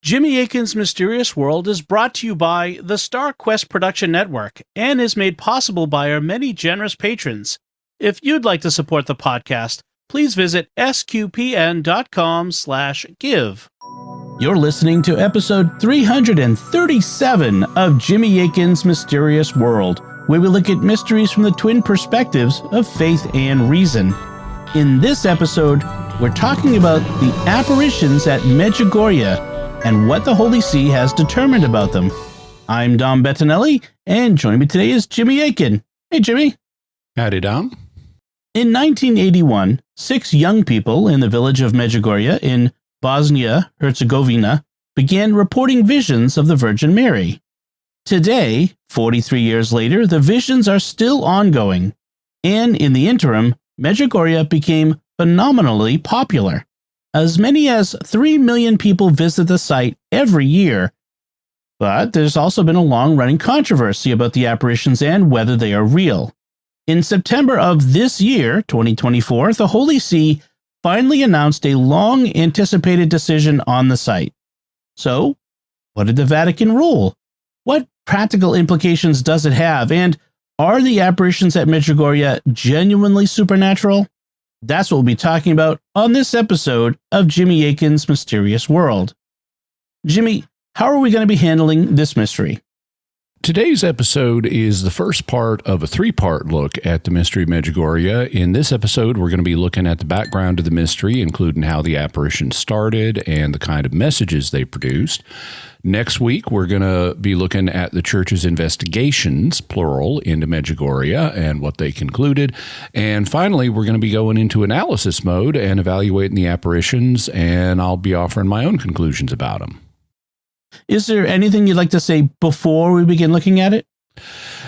Jimmy Akin's Mysterious World is brought to you by the Star Quest Production Network and is made possible by our many generous patrons. If you'd like to support the podcast, please visit sqpn.com/give. You're listening to episode 337 of Jimmy Akin's Mysterious World, where we look at mysteries from the twin perspectives of faith and reason. In this episode, we're talking about the apparitions at Medjugorje and what the Holy See has determined about them. I'm Dom Bettinelli, and joining me today is Jimmy Akin. Hey, Jimmy. Howdy, Dom. In 1981, 6 young people in the village of Medjugorje in Bosnia-Herzegovina began reporting visions of the Virgin Mary. Today, 43 years later, the visions are still ongoing, and in the interim, Medjugorje became phenomenally popular. As many as 3 million people visit the site every year. But there's also been a long-running controversy about the apparitions and whether they are real. In September of this year, 2024, the Holy See finally announced a long-anticipated decision on the site. So, what did the Vatican rule? What practical implications does it have? And are the apparitions at Medjugorje genuinely supernatural? That's what we'll be talking about on this episode of Jimmy Akin's Mysterious World. Jimmy, how are we going to be handling this mystery? Today's episode is the first part of a 3-part look at the mystery of Medjugorje. In this episode, we're going to be looking at the background of the mystery, including how the apparition started and the kind of messages they produced. Next week, we're going to be looking at the church's investigations, plural, into Medjugorje and what they concluded. And finally, we're going to be going into analysis mode and evaluating the apparitions, and I'll be offering my own conclusions about them. Is there anything you'd like to say before we begin looking at it?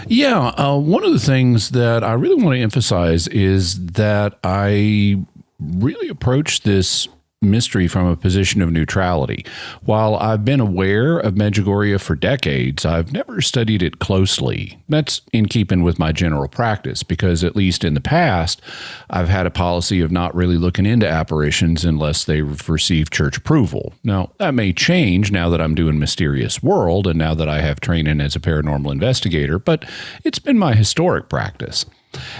Yeah, one of the things that I really want to emphasize is that I really approach this mystery from a position of neutrality. While I've been aware of Medjugorje for decades, I've never studied it closely. That's in keeping with my general practice, because at least in the past, I've had a policy of not really looking into apparitions unless they've received church approval. Now, that may change now that I'm doing Mysterious World and now that I have training as a paranormal investigator, but it's been my historic practice.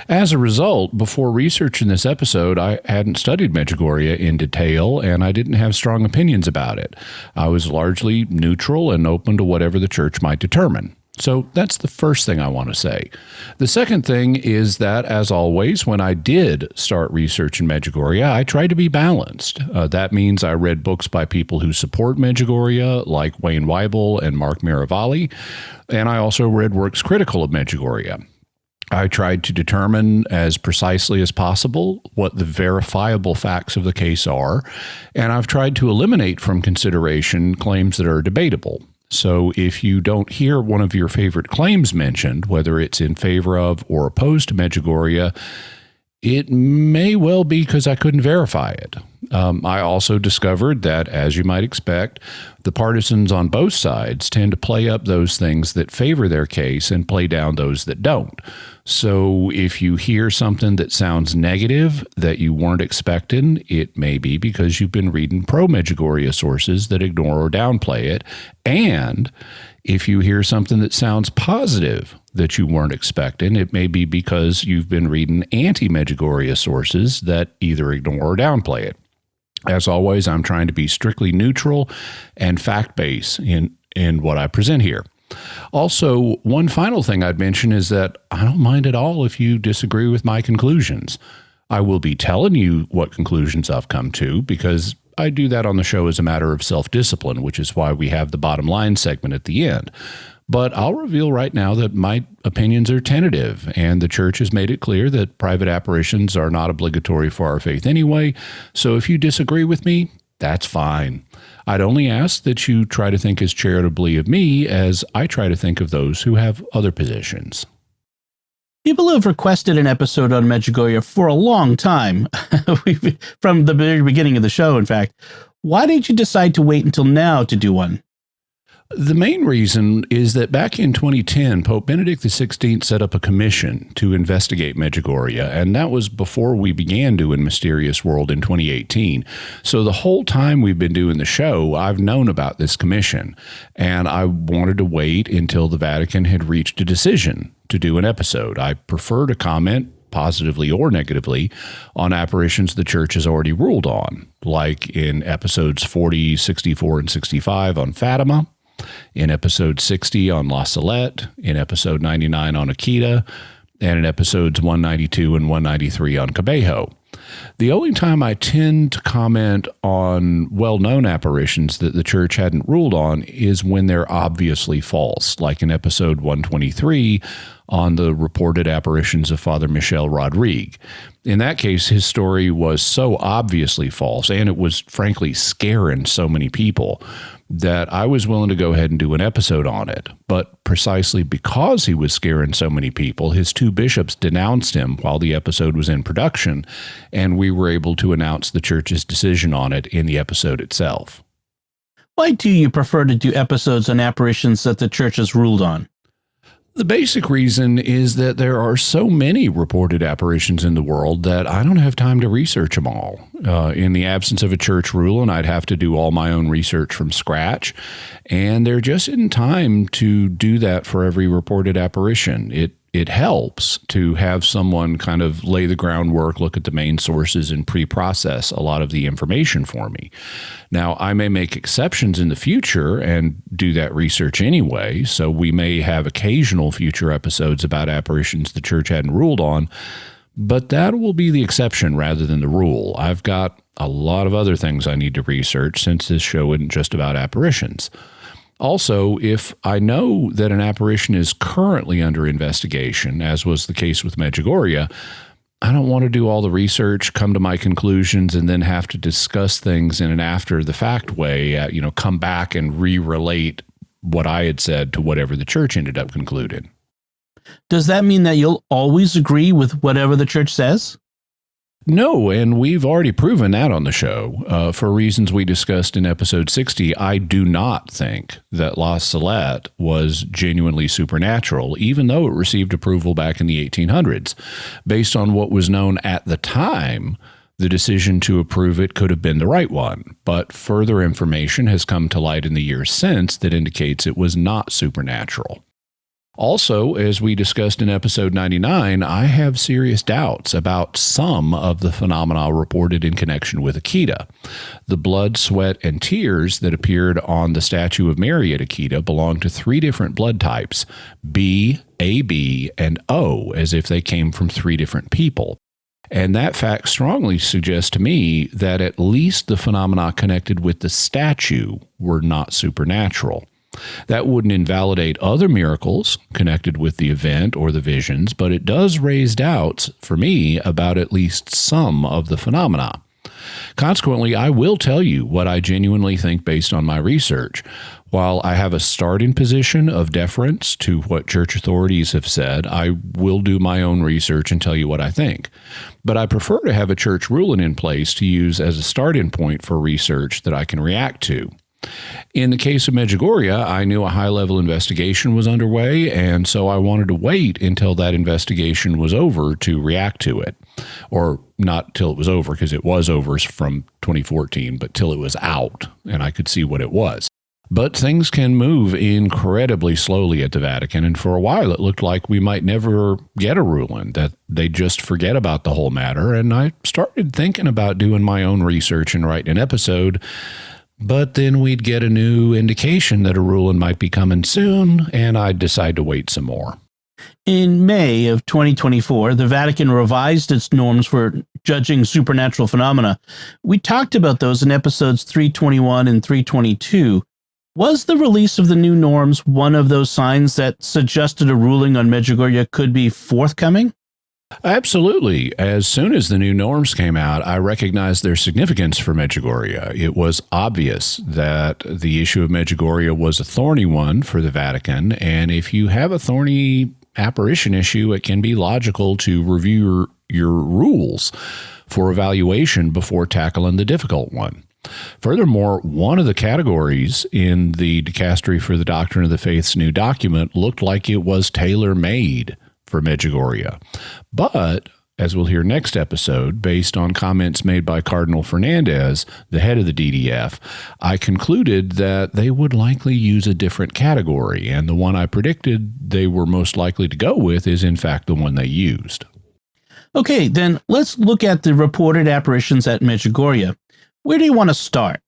As a result, before researching this episode, I hadn't studied Medjugorje in detail, and I didn't have strong opinions about it. I was largely neutral and open to whatever the church might determine. So that's the first thing I want to say. The second thing is that, as always, when I did start researching Medjugorje, I tried to be balanced. That means I read books by people who support Medjugorje, like Wayne Weibel and Mark Miravalli, and I also read works critical of Medjugorje. I tried to determine as precisely as possible what the verifiable facts of the case are, and I've tried to eliminate from consideration claims that are debatable. So if you don't hear one of your favorite claims mentioned, whether it's in favor of or opposed to Medjugorje, it may well be because I couldn't verify it. I also discovered that, as you might expect, the partisans on both sides tend to play up those things that favor their case and play down those that don't. So if you hear something that sounds negative that you weren't expecting, it may be because you've been reading pro-Medjugorje sources that ignore or downplay it. And if you hear something that sounds positive that you weren't expecting, it may be because you've been reading anti-Medjugorje sources that either ignore or downplay it. As always, I'm trying to be strictly neutral and fact-based in what I present here. Also, one final thing I'd mention is that I don't mind at all if you disagree with my conclusions. I will be telling you what conclusions I've come to, because I do that on the show as a matter of self-discipline, which is why we have the bottom line segment at the end. But I'll reveal right now that my opinions are tentative, and the church has made it clear that private apparitions are not obligatory for our faith anyway. So if you disagree with me, that's fine. I'd only ask that you try to think as charitably of me as I try to think of those who have other positions. People have requested an episode on Medjugorje for a long time, from the very beginning of the show, in fact. Why did you decide to wait until now to do one? The main reason is that back in 2010, Pope Benedict XVI set up a commission to investigate Medjugorje, and that was before we began doing Mysterious World in 2018. So the whole time we've been doing the show, I've known about this commission, and I wanted to wait until the Vatican had reached a decision to do an episode. I prefer to comment positively or negatively on apparitions the Church has already ruled on, like in episodes 40, 64, and 65 on Fatima, in episode 60 on La Salette, in episode 99 on Akita, and in episodes 192 and 193 on Cabejo. The only time I tend to comment on well-known apparitions that the Church hadn't ruled on is when they're obviously false, like in episode 123 on the reported apparitions of Father Michel Rodrigue. In that case, his story was so obviously false, and it was frankly scaring so many people, that I was willing to go ahead and do an episode on it. But precisely because he was scaring so many people, his two bishops denounced him while the episode was in production, and we were able to announce the Church's decision on it in the episode itself. Why do you prefer to do episodes on apparitions that the Church has ruled on? The basic reason is that there are so many reported apparitions in the world that I don't have time to research them all. In the absence of a church ruling, I'd have to do all my own research from scratch, and there just isn't time to do that for every reported apparition. It helps to have someone kind of lay the groundwork, look at the main sources, and pre-process a lot of the information for me. Now, I may make exceptions in the future and do that research anyway, so we may have occasional future episodes about apparitions the Church hadn't ruled on, but that will be the exception rather than the rule. I've got a lot of other things I need to research since this show isn't just about apparitions. Also, if I know that an apparition is currently under investigation, as was the case with Medjugorje, I don't want to do all the research, come to my conclusions, and then have to discuss things in an after-the-fact way, come back and re-relate what I had said to whatever the Church ended up concluding. Does that mean that you'll always agree with whatever the Church says? No, and we've already proven that on the show. For reasons we discussed in episode 60, I do not think that La Salette was genuinely supernatural, even though it received approval back in the 1800s. Based on what was known at the time, the decision to approve it could have been the right one, but further information has come to light in the years since that indicates it was not supernatural. Also, as we discussed in episode 99, I have serious doubts about some of the phenomena reported in connection with Akita. The blood, sweat, and tears that appeared on the statue of Mary at Akita belong to three different blood types, B, AB, and O, as if they came from three different people. And that fact strongly suggests to me that at least the phenomena connected with the statue were not supernatural. That wouldn't invalidate other miracles connected with the event or the visions, but it does raise doubts for me about at least some of the phenomena. Consequently, I will tell you what I genuinely think based on my research. While I have a starting position of deference to what church authorities have said, I will do my own research and tell you what I think. But I prefer to have a church ruling in place to use as a starting point for research that I can react to. In the case of Medjugorje, I knew a high-level investigation was underway, and so I wanted to wait until that investigation was over to react to it. Or not till it was over, because it was over from 2014, but till it was out, and I could see what it was. But things can move incredibly slowly at the Vatican, and for a while it looked like we might never get a ruling, that they'd just forget about the whole matter, and I started thinking about doing my own research and writing an episode. But then we'd get a new indication that a ruling might be coming soon, and I'd decide to wait some more. In May of 2024, the Vatican revised its norms for judging supernatural phenomena. We talked about those in episodes 321 and 322. Was the release of the new norms one of those signs that suggested a ruling on Medjugorje could be forthcoming? Absolutely. As soon as the new norms came out, I recognized their significance for Medjugorje. It was obvious that the issue of Medjugorje was a thorny one for the Vatican, and if you have a thorny apparition issue, it can be logical to review your rules for evaluation before tackling the difficult one. Furthermore, one of the categories in the Dicastery for the Doctrine of the Faith's new document looked like it was tailor-made for Medjugorje. But, as we'll hear next episode, based on comments made by Cardinal Fernandez, the head of the DDF, I concluded that they would likely use a different category, and the one I predicted they were most likely to go with is in fact the one they used. Okay, then let's look at the reported apparitions at Medjugorje. Where do you want to start?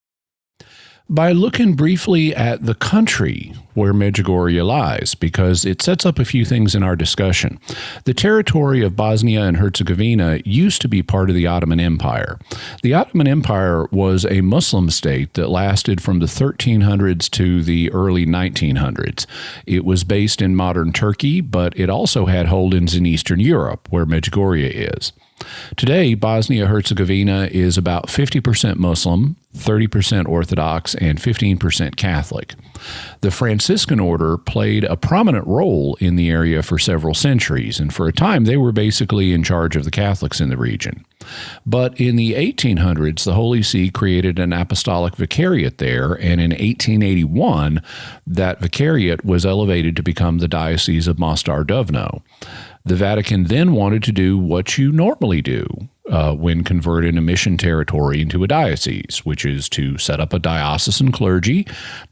By looking briefly at the country where Medjugorje lies, because it sets up a few things in our discussion. The territory of Bosnia and Herzegovina used to be part of the Ottoman Empire. The Ottoman Empire was a Muslim state that lasted from the 1300s to the early 1900s. It was based in modern Turkey, but it also had holdings in Eastern Europe, where Medjugorje is. Today, Bosnia-Herzegovina is about 50% Muslim, 30% Orthodox, and 15% Catholic. The Franciscan order played a prominent role in the area for several centuries, and for a time they were basically in charge of the Catholics in the region. But in the 1800s, the Holy See created an apostolic vicariate there, and in 1881, that vicariate was elevated to become the Diocese of Mostar-Duvno. The Vatican then wanted to do what you normally do when converting a mission territory into a diocese, which is to set up a diocesan clergy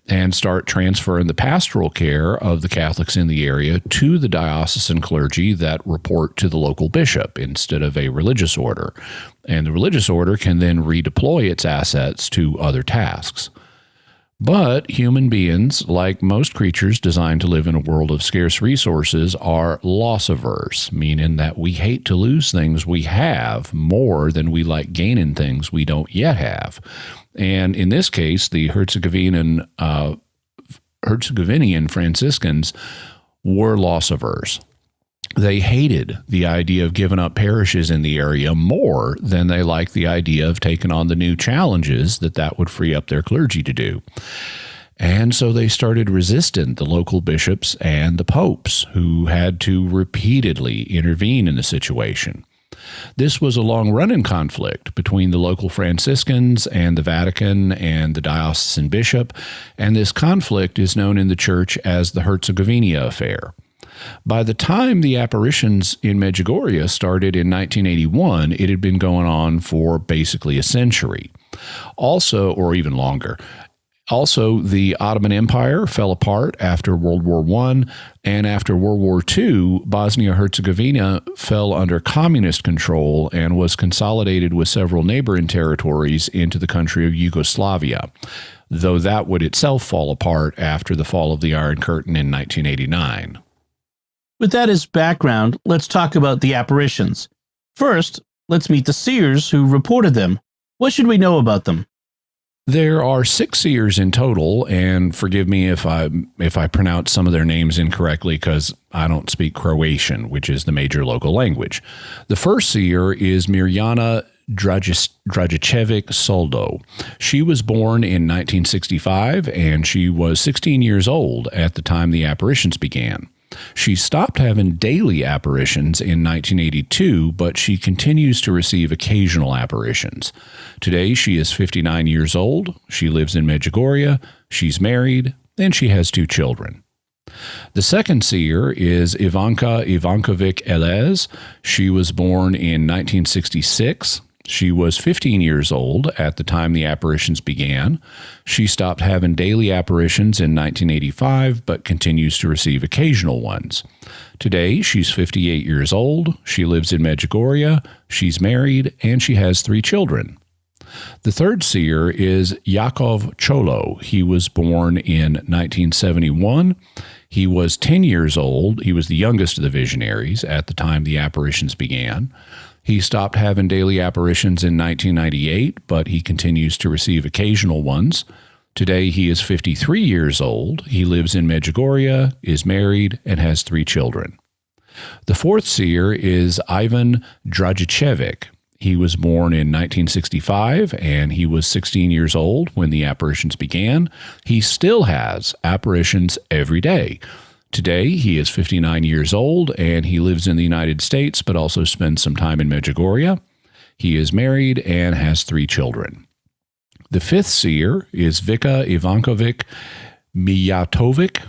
and start transferring the pastoral care of the Catholics in the area to the diocesan clergy that report to the local bishop instead of a religious order. And the religious order can then redeploy its assets to other tasks. But human beings, like most creatures designed to live in a world of scarce resources, are loss-averse, meaning that we hate to lose things we have more than we like gaining things we don't yet have. And in this case, the Herzegovinian Franciscans were loss-averse. They hated the idea of giving up parishes in the area more than they liked the idea of taking on the new challenges that would free up their clergy to do. And so they started resisting the local bishops and the popes, who had to repeatedly intervene in the situation. This was a long-running conflict between the local Franciscans and the Vatican and the diocesan bishop, and this conflict is known in the church as the Herzegovina affair. By the time the apparitions in Medjugorje started in 1981, it had been going on for basically a century. Also, or even longer. Also, the Ottoman Empire fell apart after World War I, and after World War II, Bosnia-Herzegovina fell under communist control and was consolidated with several neighboring territories into the country of Yugoslavia, though that would itself fall apart after the fall of the Iron Curtain in 1989. With that as background, let's talk about the apparitions. First, let's meet the seers who reported them. What should we know about them? There are 6 seers in total, and forgive me if I pronounce some of their names incorrectly because I don't speak Croatian, which is the major local language. The first seer is Mirjana Dragicevic Soldo. She was born in 1965, and she was 16 years old at the time the apparitions began. She stopped having daily apparitions in 1982, but she continues to receive occasional apparitions. Today, she is 59 years old. She lives in Medjugorje. She's married, and she has 2 children. The second seer is Ivanka Ivankovic Elez. She was born in 1966. She was 15 years old at the time the apparitions began. She stopped having daily apparitions in 1985, but continues to receive occasional ones. Today, she's 58 years old. She lives in Medjugorje. She's married, and she has 3 children. The third seer is Yakov Cholo. He was born in 1971. He was 10 years old. He was the youngest of the visionaries at the time the apparitions began. He stopped having daily apparitions in 1998, but he continues to receive occasional ones. Today, he is 53 years old. He lives in Medjugorje, is married, and has 3 children. The fourth seer is Ivan Dragicevic. He was born in 1965, and he was 16 years old when the apparitions began. He still has apparitions every day. Today, he is 59 years old, and he lives in the United States, but also spends some time in Medjugorje. He is married and has 3 children. The fifth seer is Vika Ivankovic Mijatovic.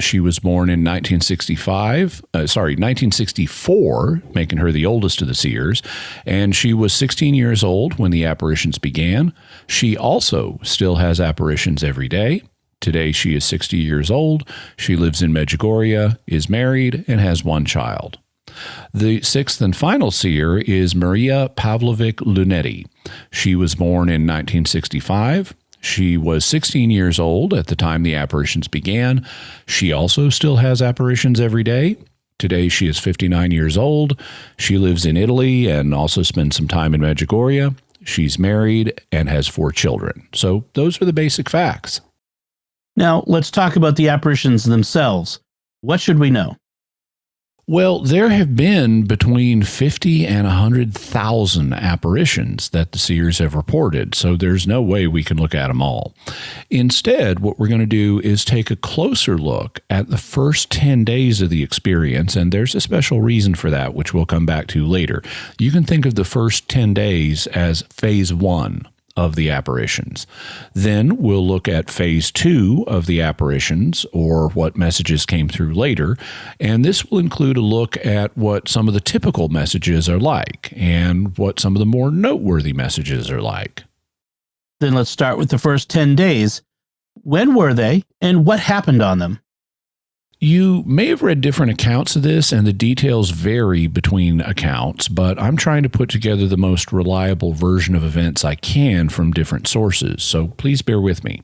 She was born in 1964, making her the oldest of the seers, and she was 16 years old when the apparitions began. She also still has apparitions every day. Today she is 60 years old. She lives in Medjugorje, is married, and has one child. The sixth and final seer is Maria Pavlovic Lunetti. She was born in 1965. She was 16 years old at the time the apparitions began. She also still has apparitions every day. Today she is 59 years old. She lives in Italy and also spends some time in Medjugorje. She's married and has 4 children. So those are the basic facts. Now, let's talk about the apparitions themselves. What should we know? Well, there have been between 50 and 100,000 apparitions that the seers have reported, so there's no way we can look at them all. Instead, what we're going to do is take a closer look at the first 10 days of the experience, and there's a special reason for that, which we'll come back to later. You can think of the first 10 days as phase 1 of the apparitions. Then we'll look at phase 2 of the apparitions, or what messages came through later, and this will include a look at what some of the typical messages are like and what some of the more noteworthy messages are like. Then let's start with the first 10 days. When were they, and what happened on them? You may have read different accounts of this, and the details vary between accounts, but I'm trying to put together the most reliable version of events I can from different sources, so please bear with me.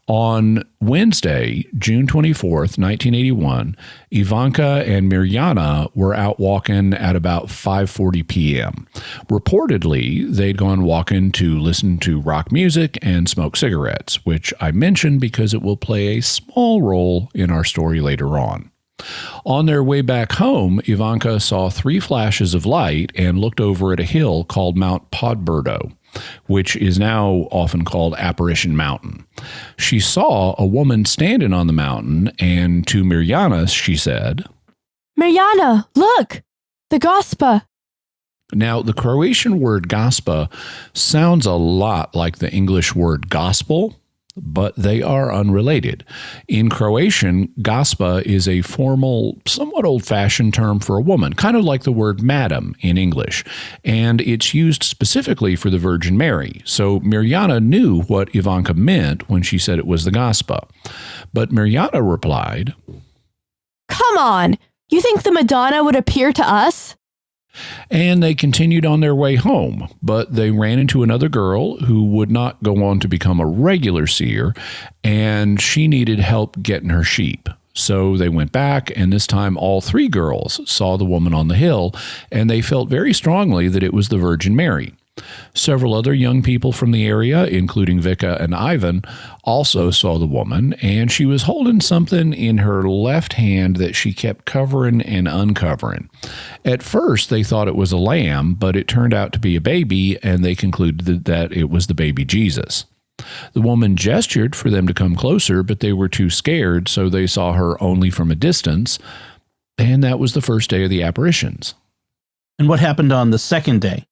On Wednesday, June 24th, 1981, Ivanka and Mirjana were out walking at about 5:40 p.m. Reportedly, they'd gone walking to listen to rock music and smoke cigarettes, which I mention because it will play a small role in our story later on. On their way back home, Ivanka saw 3 flashes of light and looked over at a hill called Mount Podberdo, which is now often called Apparition Mountain. She saw a woman standing on the mountain, and to Mirjana, she said, "Mirjana, look! The Gospa!" Now, the Croatian word gospa sounds a lot like the English word gospel, but they are unrelated. In Croatian, gospa is a formal, somewhat old-fashioned term for a woman, kind of like the word madam in English, and it's used specifically for the Virgin Mary. So Mirjana knew what Ivanka meant when she said it was the gospa. But Mirjana replied, "Come on! You think the Madonna would appear to us?" And they continued on their way home, but they ran into another girl who would not go on to become a regular seer, and she needed help getting her sheep. So they went back, and this time all 3 girls saw the woman on the hill, and they felt very strongly that it was the Virgin Mary. Several other young people from the area, including Vika and Ivan, also saw the woman, and she was holding something in her left hand that she kept covering and uncovering. At first, they thought it was a lamb, but it turned out to be a baby, and they concluded that it was the baby Jesus. The woman gestured for them to come closer, but they were too scared, so they saw her only from a distance, and that was the first day of the apparitions. And what happened on the second day?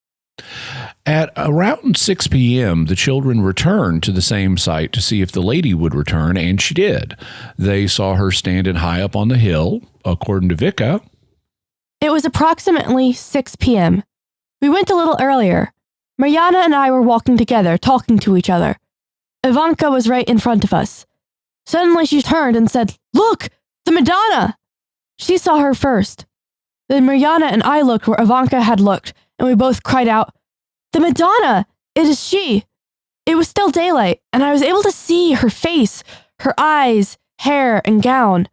At around 6 p.m., the children returned to the same site to see if the lady would return, and she did. They saw her standing high up on the hill. According to Vika, It was approximately 6 p.m. We went a little earlier. Mirjana and I were walking together, talking to each other. Ivanka was right in front of us. Suddenly she turned and said, "Look, the Madonna!" She saw her first. Then Mirjana and I looked where Ivanka had looked, and we both cried out, "The Madonna! It is she!" It was still daylight, and I was able to see her face, her eyes, hair, and gown.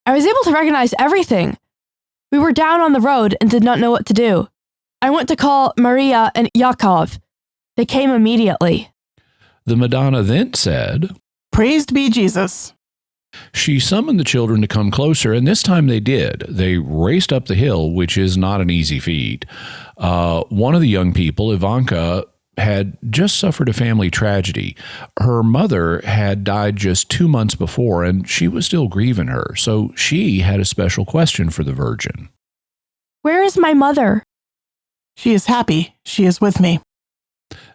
I was able to recognize everything. We were down on the road and did not know what to do. I went to call Maria and Yakov. They came immediately. the Madonna then said, "Praised be Jesus." She summoned the children to come closer, and this time they did. They raced up the hill, which is not an easy feat. One of the young people, Ivanka, had just suffered a family tragedy. Her mother had died just 2 months before, and she was still grieving her, so she had a special question for the Virgin. "Where is my mother?" "She is happy. She is with me."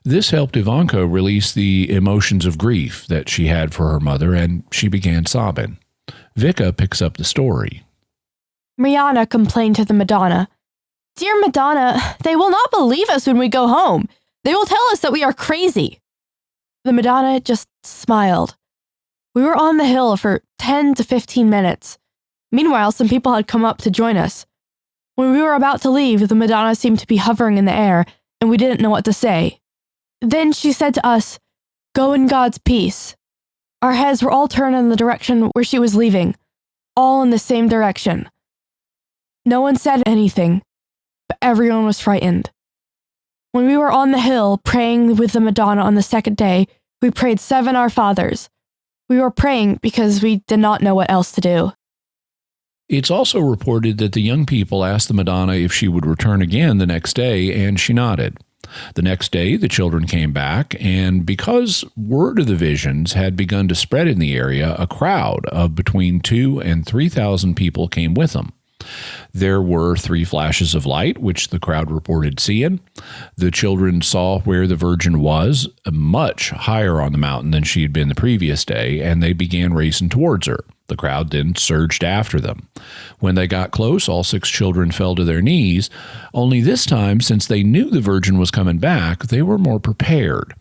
This helped Ivanka release the emotions of grief that she had for her mother, and she began sobbing. Vika picks up the story. Mariana complained to the Madonna, "Dear Madonna, they will not believe us when we go home. They will tell us that we are crazy." The Madonna just smiled. We were on the hill for 10 to 15 minutes. Meanwhile, some people had come up to join us. When we were about to leave, the Madonna seemed to be hovering in the air, and we didn't know what to say. Then she said to us, "Go in God's peace." Our heads were all turned in the direction where she was leaving, all in the same direction. No one said anything, but everyone was frightened. When we were on the hill praying with the Madonna on the second day, we prayed 7 Our Fathers. We were praying because we did not know what else to do. It's also reported that the young people asked the Madonna if she would return again the next day, and she nodded. The next day, the children came back, and because word of the visions had begun to spread in the area, a crowd of between 2,000 and 3,000 people came with them. There were 3 flashes of light, which the crowd reported seeing. The children saw where the Virgin was, much higher on the mountain than she had been the previous day, and they began racing towards her. The crowd then surged after them. When they got close, all 6 children fell to their knees. Only this time, since they knew the Virgin was coming back, they were more prepared.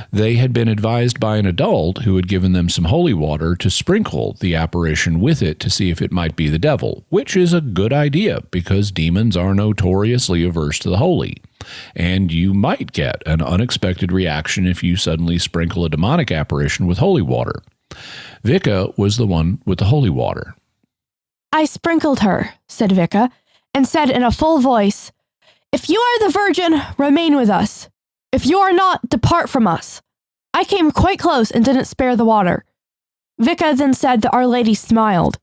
They had been advised by an adult who had given them some holy water to sprinkle the apparition with it to see if it might be the devil, which is a good idea because demons are notoriously averse to the holy. And you might get an unexpected reaction if you suddenly sprinkle a demonic apparition with holy water. Vika was the one with the holy water. "I sprinkled her," said Vika, and said in a full voice, "If you are the Virgin, remain with us. If you are not, depart from us." I came quite close and didn't spare the water. Vika then said that Our Lady smiled.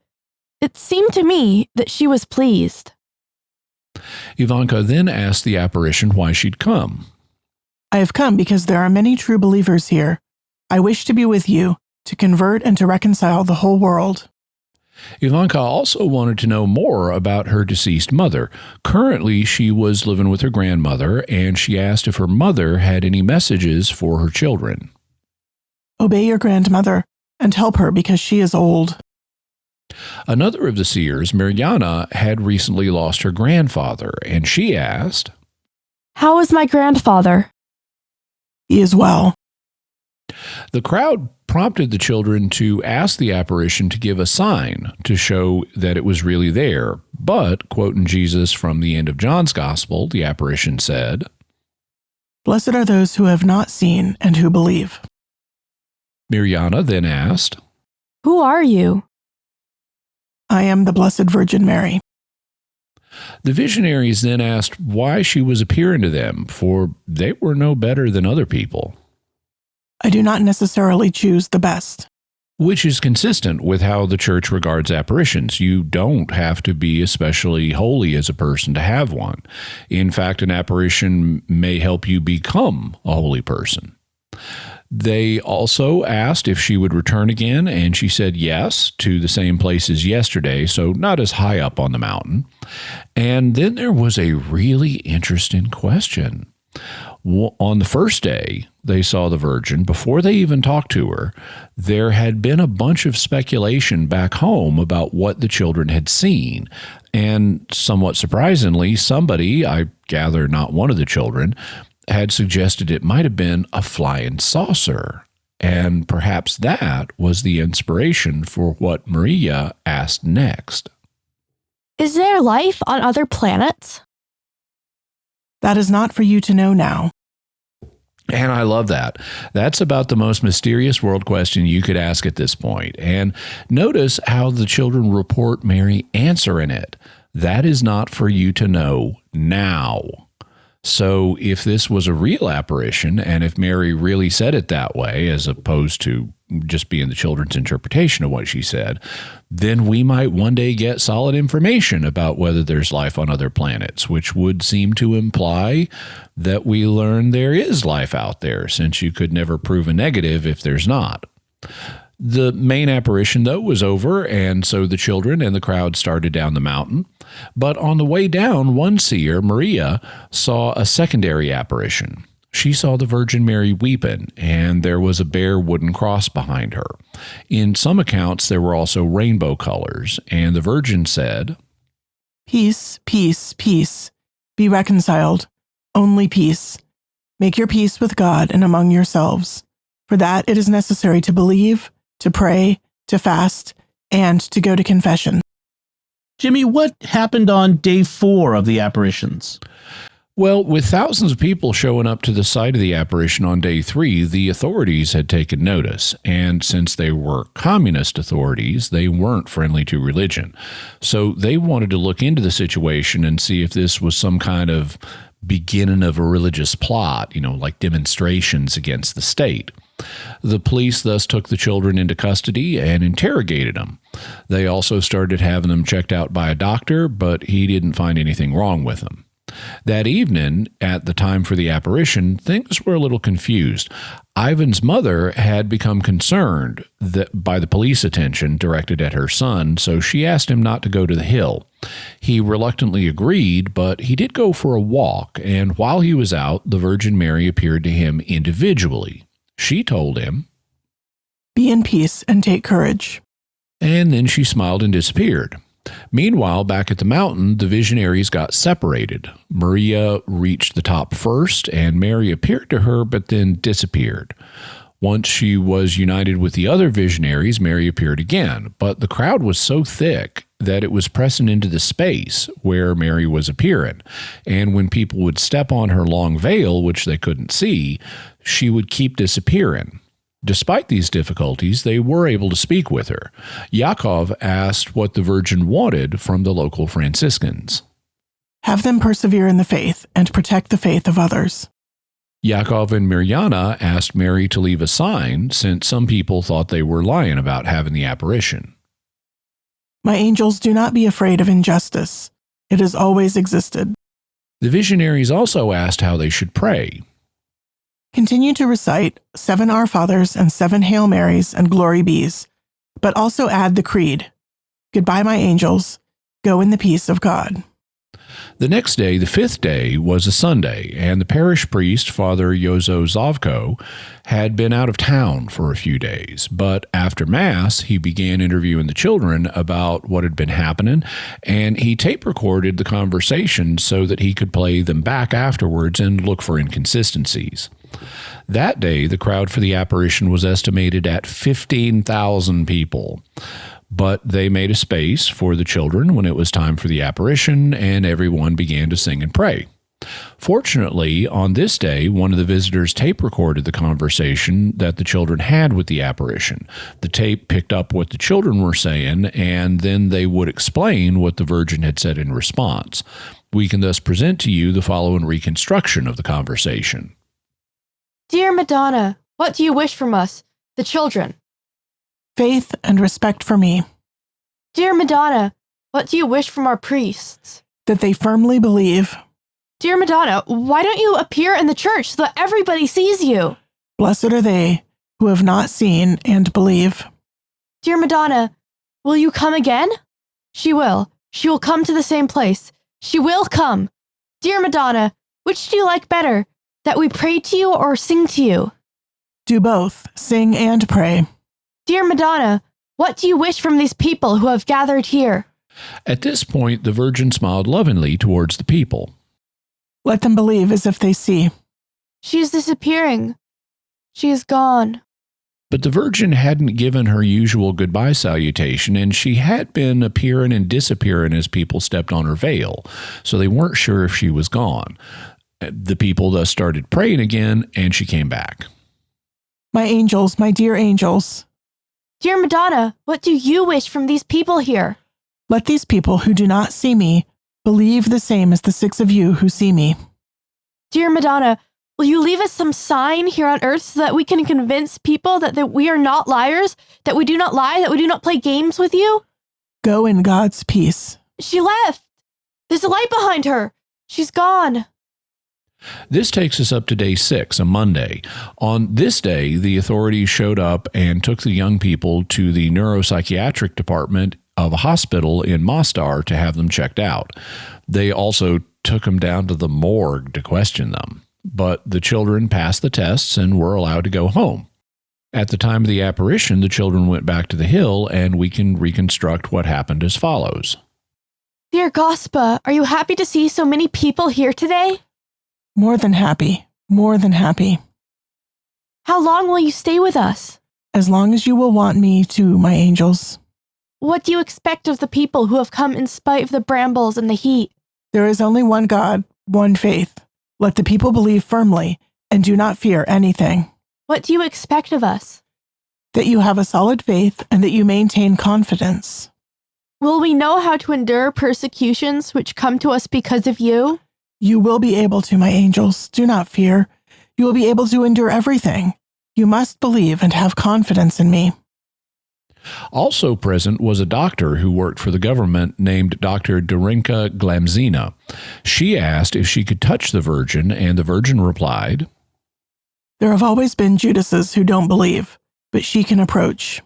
It seemed to me that she was pleased. Ivanka then asked the apparition why she'd come. I have come because there are many true believers here. I wish to be with you, to convert and to reconcile the whole world. Ivanka also wanted to know more about her deceased mother. Currently, she was living with her grandmother, and she asked if her mother had any messages for her children. Obey your grandmother and help her because she is old. Another of the seers, Mariana, had recently lost her grandfather, and she asked, "How is my grandfather?" He is well. The crowd prompted the children to ask the apparition to give a sign to show that it was really there. But, quoting Jesus from the end of John's Gospel, the apparition said, Blessed are those who have not seen and who believe. Mariana then asked, "Who are you?" I am the Blessed Virgin Mary. The visionaries then asked why she was appearing to them, for they were no better than other people. I do not necessarily choose the best. Which is consistent with how the church regards apparitions. You don't have to be especially holy as a person to have one. In fact, an apparition may help you become a holy person. They also asked if she would return again, and she said yes, to the same place as yesterday, so not as high up on the mountain. And then there was a really interesting question. On the first day they saw the Virgin, before they even talked to her, there had been a bunch of speculation back home about what the children had seen. And somewhat surprisingly, somebody, I gather not one of the children, had suggested it might have been a flying saucer. And perhaps that was the inspiration for what Maria asked next. Is there life on other planets? That is not for you to know now. And I love that. That's about the most mysterious world question you could ask at this point. And notice how the children report Mary answering it. That is not for you to know now. So if this was a real apparition, and if Mary really said it that way, as opposed to just being the children's interpretation of what she said, then we might one day get solid information about whether there's life on other planets, which would seem to imply that we learn there is life out there, since you could never prove a negative if there's not. The main apparition, though, was over, and so the children and the crowd started down the mountain. But on the way down, one seer, Maria, saw a secondary apparition. She saw the Virgin Mary weeping, and there was a bare wooden cross behind her. In some accounts, there were also rainbow colors, and the Virgin said, Peace, peace, peace. Be reconciled. Only peace. Make your peace with God and among yourselves. For that it is necessary to believe, to pray, to fast, and to go to confession. Jimmy, what happened on day 4 of the apparitions? Well, with thousands of people showing up to the site of the apparition on day 3, the authorities had taken notice. And since they were communist authorities, they weren't friendly to religion. So they wanted to look into the situation and see if this was some kind of beginning of a religious plot, like demonstrations against the state. The police thus took the children into custody and interrogated them. They also started having them checked out by a doctor, but he didn't find anything wrong with them. That evening, at the time for the apparition, things were a little confused. Ivan's mother had become concerned by the police attention directed at her son, so she asked him not to go to the hill. He reluctantly agreed, but he did go for a walk, and while he was out, the Virgin Mary appeared to him individually. She told him, Be in peace and take courage. And then she smiled and disappeared. Meanwhile, back at the mountain, the visionaries got separated. Maria reached the top first, and Mary appeared to her but then disappeared. Once she was united with the other visionaries, Mary appeared again, but the crowd was so thick that it was pressing into the space where Mary was appearing, and when people would step on her long veil, which they couldn't see, she would keep disappearing. Despite these difficulties, they were able to speak with her. Yakov asked what the Virgin wanted from the local Franciscans. Have them persevere in the faith and protect the faith of others. Yakov and Mirjana asked Mary to leave a sign, since some people thought they were lying about having the apparition. My angels, do not be afraid of injustice. It has always existed. The visionaries also asked how they should pray. Continue to recite 7 Our Fathers and 7 Hail Marys and Glory Bees, but also add the Creed. Goodbye, my angels. Go in the peace of God. The next day, the 5th day, was a Sunday, and the parish priest, Father Jozo Zavko, had been out of town for a few days. But after Mass, he began interviewing the children about what had been happening, and he tape-recorded the conversation so that he could play them back afterwards and look for inconsistencies. That day, the crowd for the apparition was estimated at 15,000 people. But they made a space for the children when it was time for the apparition, and everyone began to sing and pray. Fortunately, on this day, one of the visitors tape-recorded the conversation that the children had with the apparition. The tape picked up what the children were saying, and then they would explain what the Virgin had said in response. We can thus present to you the following reconstruction of the conversation. Dear Madonna, what do you wish from us, the children? Faith and respect for me. Dear Madonna, what do you wish from our priests? That they firmly believe. Dear Madonna, why don't you appear in the church so that everybody sees you? Blessed are they who have not seen and believe. Dear Madonna, will you come again? She will. She will come to the same place. She will come. Dear Madonna, which do you like better, that we pray to you or sing to you? Do both, sing and pray. Dear Madonna, what do you wish from these people who have gathered here? At this point, the Virgin smiled lovingly towards the people. Let them believe as if they see. She is disappearing. She is gone. But the Virgin hadn't given her usual goodbye salutation, and she had been appearing and disappearing as people stepped on her veil, so they weren't sure if she was gone. The people thus started praying again, and she came back. My angels, my dear angels. Dear Madonna, what do you wish from these people here? Let these people who do not see me believe the same as the 6 of you who see me. Dear Madonna, will you leave us some sign here on earth so that we can convince people that we are not liars, that we do not lie, that we do not play games with you? Go in God's peace. She left. There's a light behind her. She's gone. This takes us up to day 6, a Monday. On this day, the authorities showed up and took the young people to the neuropsychiatric department of a hospital in Mostar to have them checked out. They also took them down to the morgue to question them. but the children passed the tests and were allowed to go home. At the time of the apparition, the children went back to the hill, and we can reconstruct what happened as follows. Dear Gospa, are you happy to see so many people here today? More than happy. More than happy. How long will you stay with us? As long as you will want me to, my angels. What do you expect of the people who have come in spite of the brambles and the heat? There is only one God, one faith. Let the people believe firmly, and do not fear anything. What do you expect of us? That you have a solid faith and that you maintain confidence. Will we know how to endure persecutions which come to us because of you? You will be able to, my angels. Do not fear. You will be able to endure everything. You must believe and have confidence in me. Also present was a doctor who worked for the government named Dr. Darinka Glamzina. She asked if she could touch the Virgin, and the Virgin replied, There have always been Judases who don't believe, but she can approach.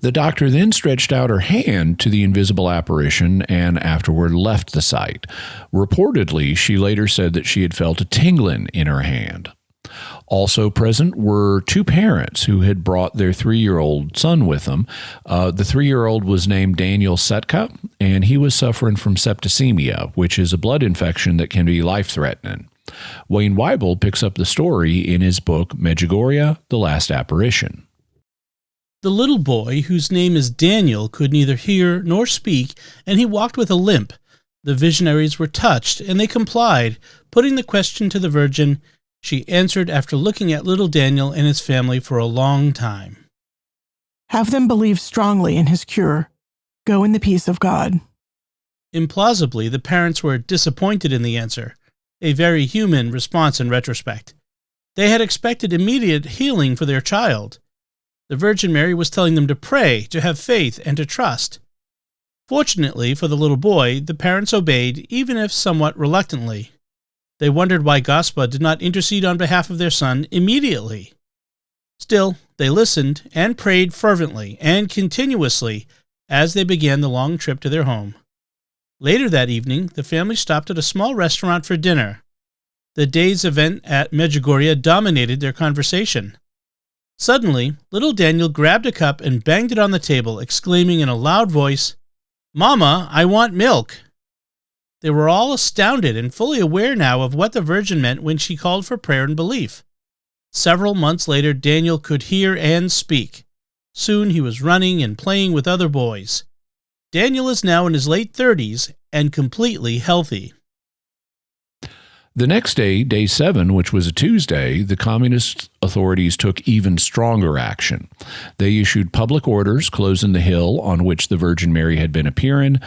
The doctor then stretched out her hand to the invisible apparition and afterward left the site. Reportedly, she later said that she had felt a tingling in her hand. Also present were two parents who had brought their 3-year-old son with them. The 3-year-old was named Daniel Setka, and he was suffering from septicemia, which is a blood infection that can be life-threatening. Wayne Weibel picks up the story in his book Medjugorje, The Last Apparition. The little boy, whose name is Daniel, could neither hear nor speak, and he walked with a limp. The visionaries were touched, and they complied. Putting the question to the Virgin, she answered after looking at little Daniel and his family for a long time. Have them believe strongly in his cure. Go in the peace of God. Implausibly, the parents were disappointed in the answer, a very human response in retrospect. They had expected immediate healing for their child. The Virgin Mary was telling them to pray, to have faith, and to trust. Fortunately for the little boy, the parents obeyed, even if somewhat reluctantly. They wondered why Gospa did not intercede on behalf of their son immediately. Still, they listened and prayed fervently and continuously as they began the long trip to their home. Later that evening, the family stopped at a small restaurant for dinner. The day's event at Medjugorje dominated their conversation. Suddenly, little Daniel grabbed a cup and banged it on the table, exclaiming in a loud voice, "Mama, I want milk!" They were all astounded and fully aware now of what the Virgin meant when she called for prayer and belief. Several months later, Daniel could hear and speak. Soon he was running and playing with other boys. Daniel is now in his late 30s and completely healthy. The next day, day 7, which was a Tuesday, the communist authorities took even stronger action. They issued public orders closing the hill on which the Virgin Mary had been appearing,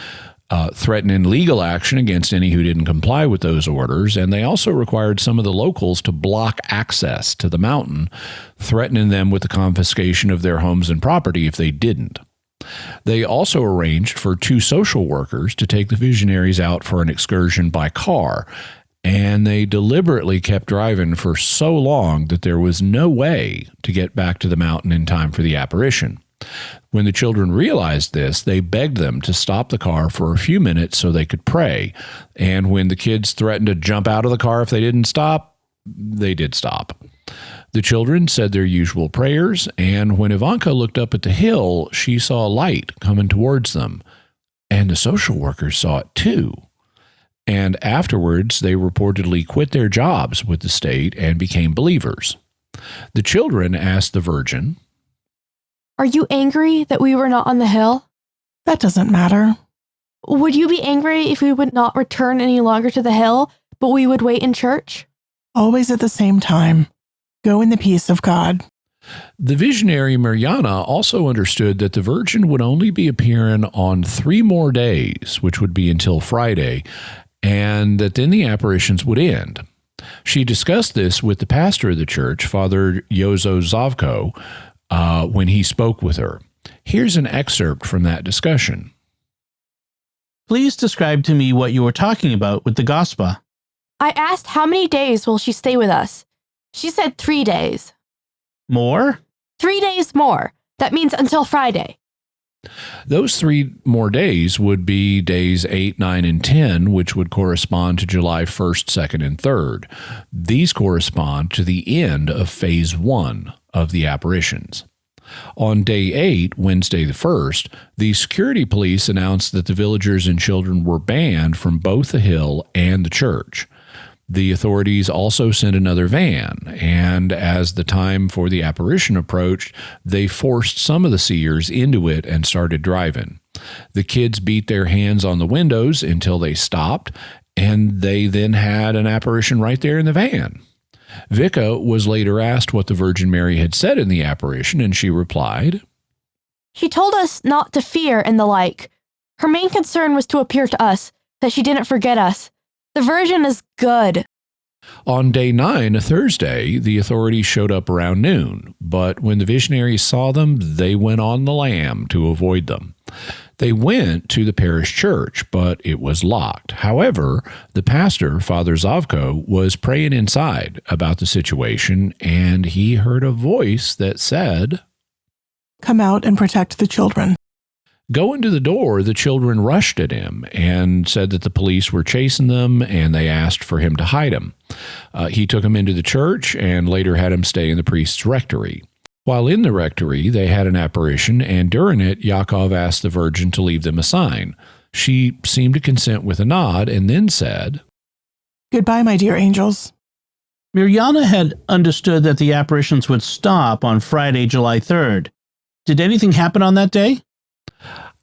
threatening legal action against any who didn't comply with those orders, and they also required some of the locals to block access to the mountain, threatening them with the confiscation of their homes and property if they didn't. They also arranged for 2 social workers to take the visionaries out for an excursion by car, and they deliberately kept driving for so long that there was no way to get back to the mountain in time for the apparition. When the children realized this, they begged them to stop the car for a few minutes so they could pray, and when the kids threatened to jump out of the car if they didn't stop, they did stop. The children said their usual prayers, and when Ivanka looked up at the hill, she saw a light coming towards them, and the social workers saw it too. And afterwards, they reportedly quit their jobs with the state and became believers. The children asked the Virgin, Are you angry that we were not on the hill? That doesn't matter. Would you be angry if we would not return any longer to the hill, but we would wait in church? Always at the same time. Go in the peace of God. The visionary Mariana also understood that the Virgin would only be appearing on 3 more days, which would be until Friday, and that then the apparitions would end. She discussed this with the pastor of the church, Father Jozo Zavko, when he spoke with her. Here's an excerpt from that discussion. Please describe to me what you were talking about with the Gospa. I asked how many days will she stay with us. She said 3 days. More? 3 days more. That means until Friday. Those 3 more days would be days 8, 9, and 10, which would correspond to July 1st, 2nd, and 3rd. These correspond to the end of Phase 1 of the apparitions. On day 8, Wednesday the 1st, the security police announced that the villagers and children were banned from both the hill and the church. The authorities also sent another van, and as the time for the apparition approached, they forced some of the seers into it and started driving. The kids beat their hands on the windows until they stopped, and they then had an apparition right there in the van. Vika was later asked what the Virgin Mary had said in the apparition, and she replied, She told us not to fear and the like. Her main concern was to appear to us, that she didn't forget us. The Virgin is good. On day 9, a Thursday, the authorities showed up around noon, but when the visionaries saw them, they went on the lam to avoid them. They went to the parish church, but it was locked. However, the pastor, Father Zavko, was praying inside about the situation, and he heard a voice that said, Come out and protect the children. Going to the door, the children rushed at him and said that the police were chasing them, and they asked for him to hide them. He took them into the church and later had them stay in the priest's rectory. While in the rectory, they had an apparition, and during it, Yakov asked the Virgin to leave them a sign. She seemed to consent with a nod and then said, Goodbye, my dear angels. Mirjana had understood that the apparitions would stop on Friday, July 3rd. Did anything happen on that day?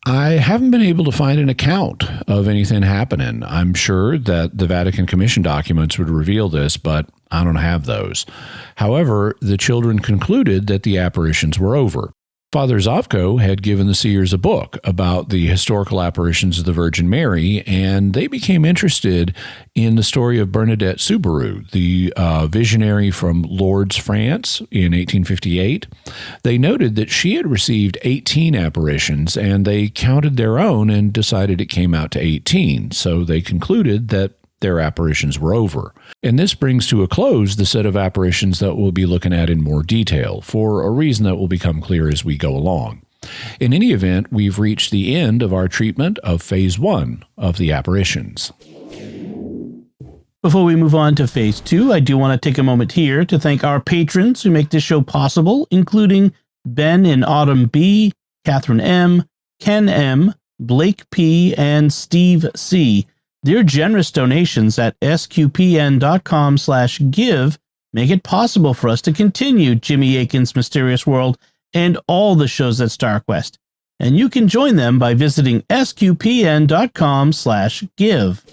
I haven't been able to find an account of anything happening. I'm sure that the Vatican Commission documents would reveal this, but I don't have those. However, the children concluded that the apparitions were over. Father Zavko had given the seers a book about the historical apparitions of the Virgin Mary, and they became interested in the story of Bernadette Soubirous, the visionary from Lourdes, France, in 1858. They noted that she had received 18 apparitions, and they counted their own and decided it came out to 18, so they concluded that their apparitions were over. And this brings to a close the set of apparitions that we'll be looking at in more detail, for a reason that will become clear as we go along. In any event, we've reached the end of our treatment of Phase 1 of the apparitions. Before we move on to Phase 2, I do want to take a moment here to thank our patrons who make this show possible, including Ben and Autumn B, Catherine M, Ken M, Blake P, and Steve C. Their generous donations at sqpn.com/give make it possible for us to continue Jimmy Akin's Mysterious World and all the shows at StarQuest. And you can join them by visiting sqpn.com/give.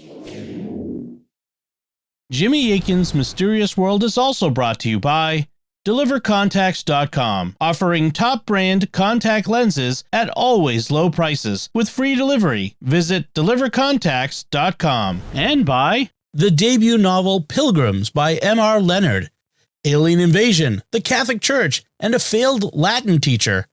Jimmy Akin's Mysterious World is also brought to you by DeliverContacts.com, offering top brand contact lenses at always low prices with free delivery. Visit DeliverContacts.com. And by the debut novel Pilgrims by M.R. Leonard, Alien Invasion, the Catholic Church, and a failed Latin teacher.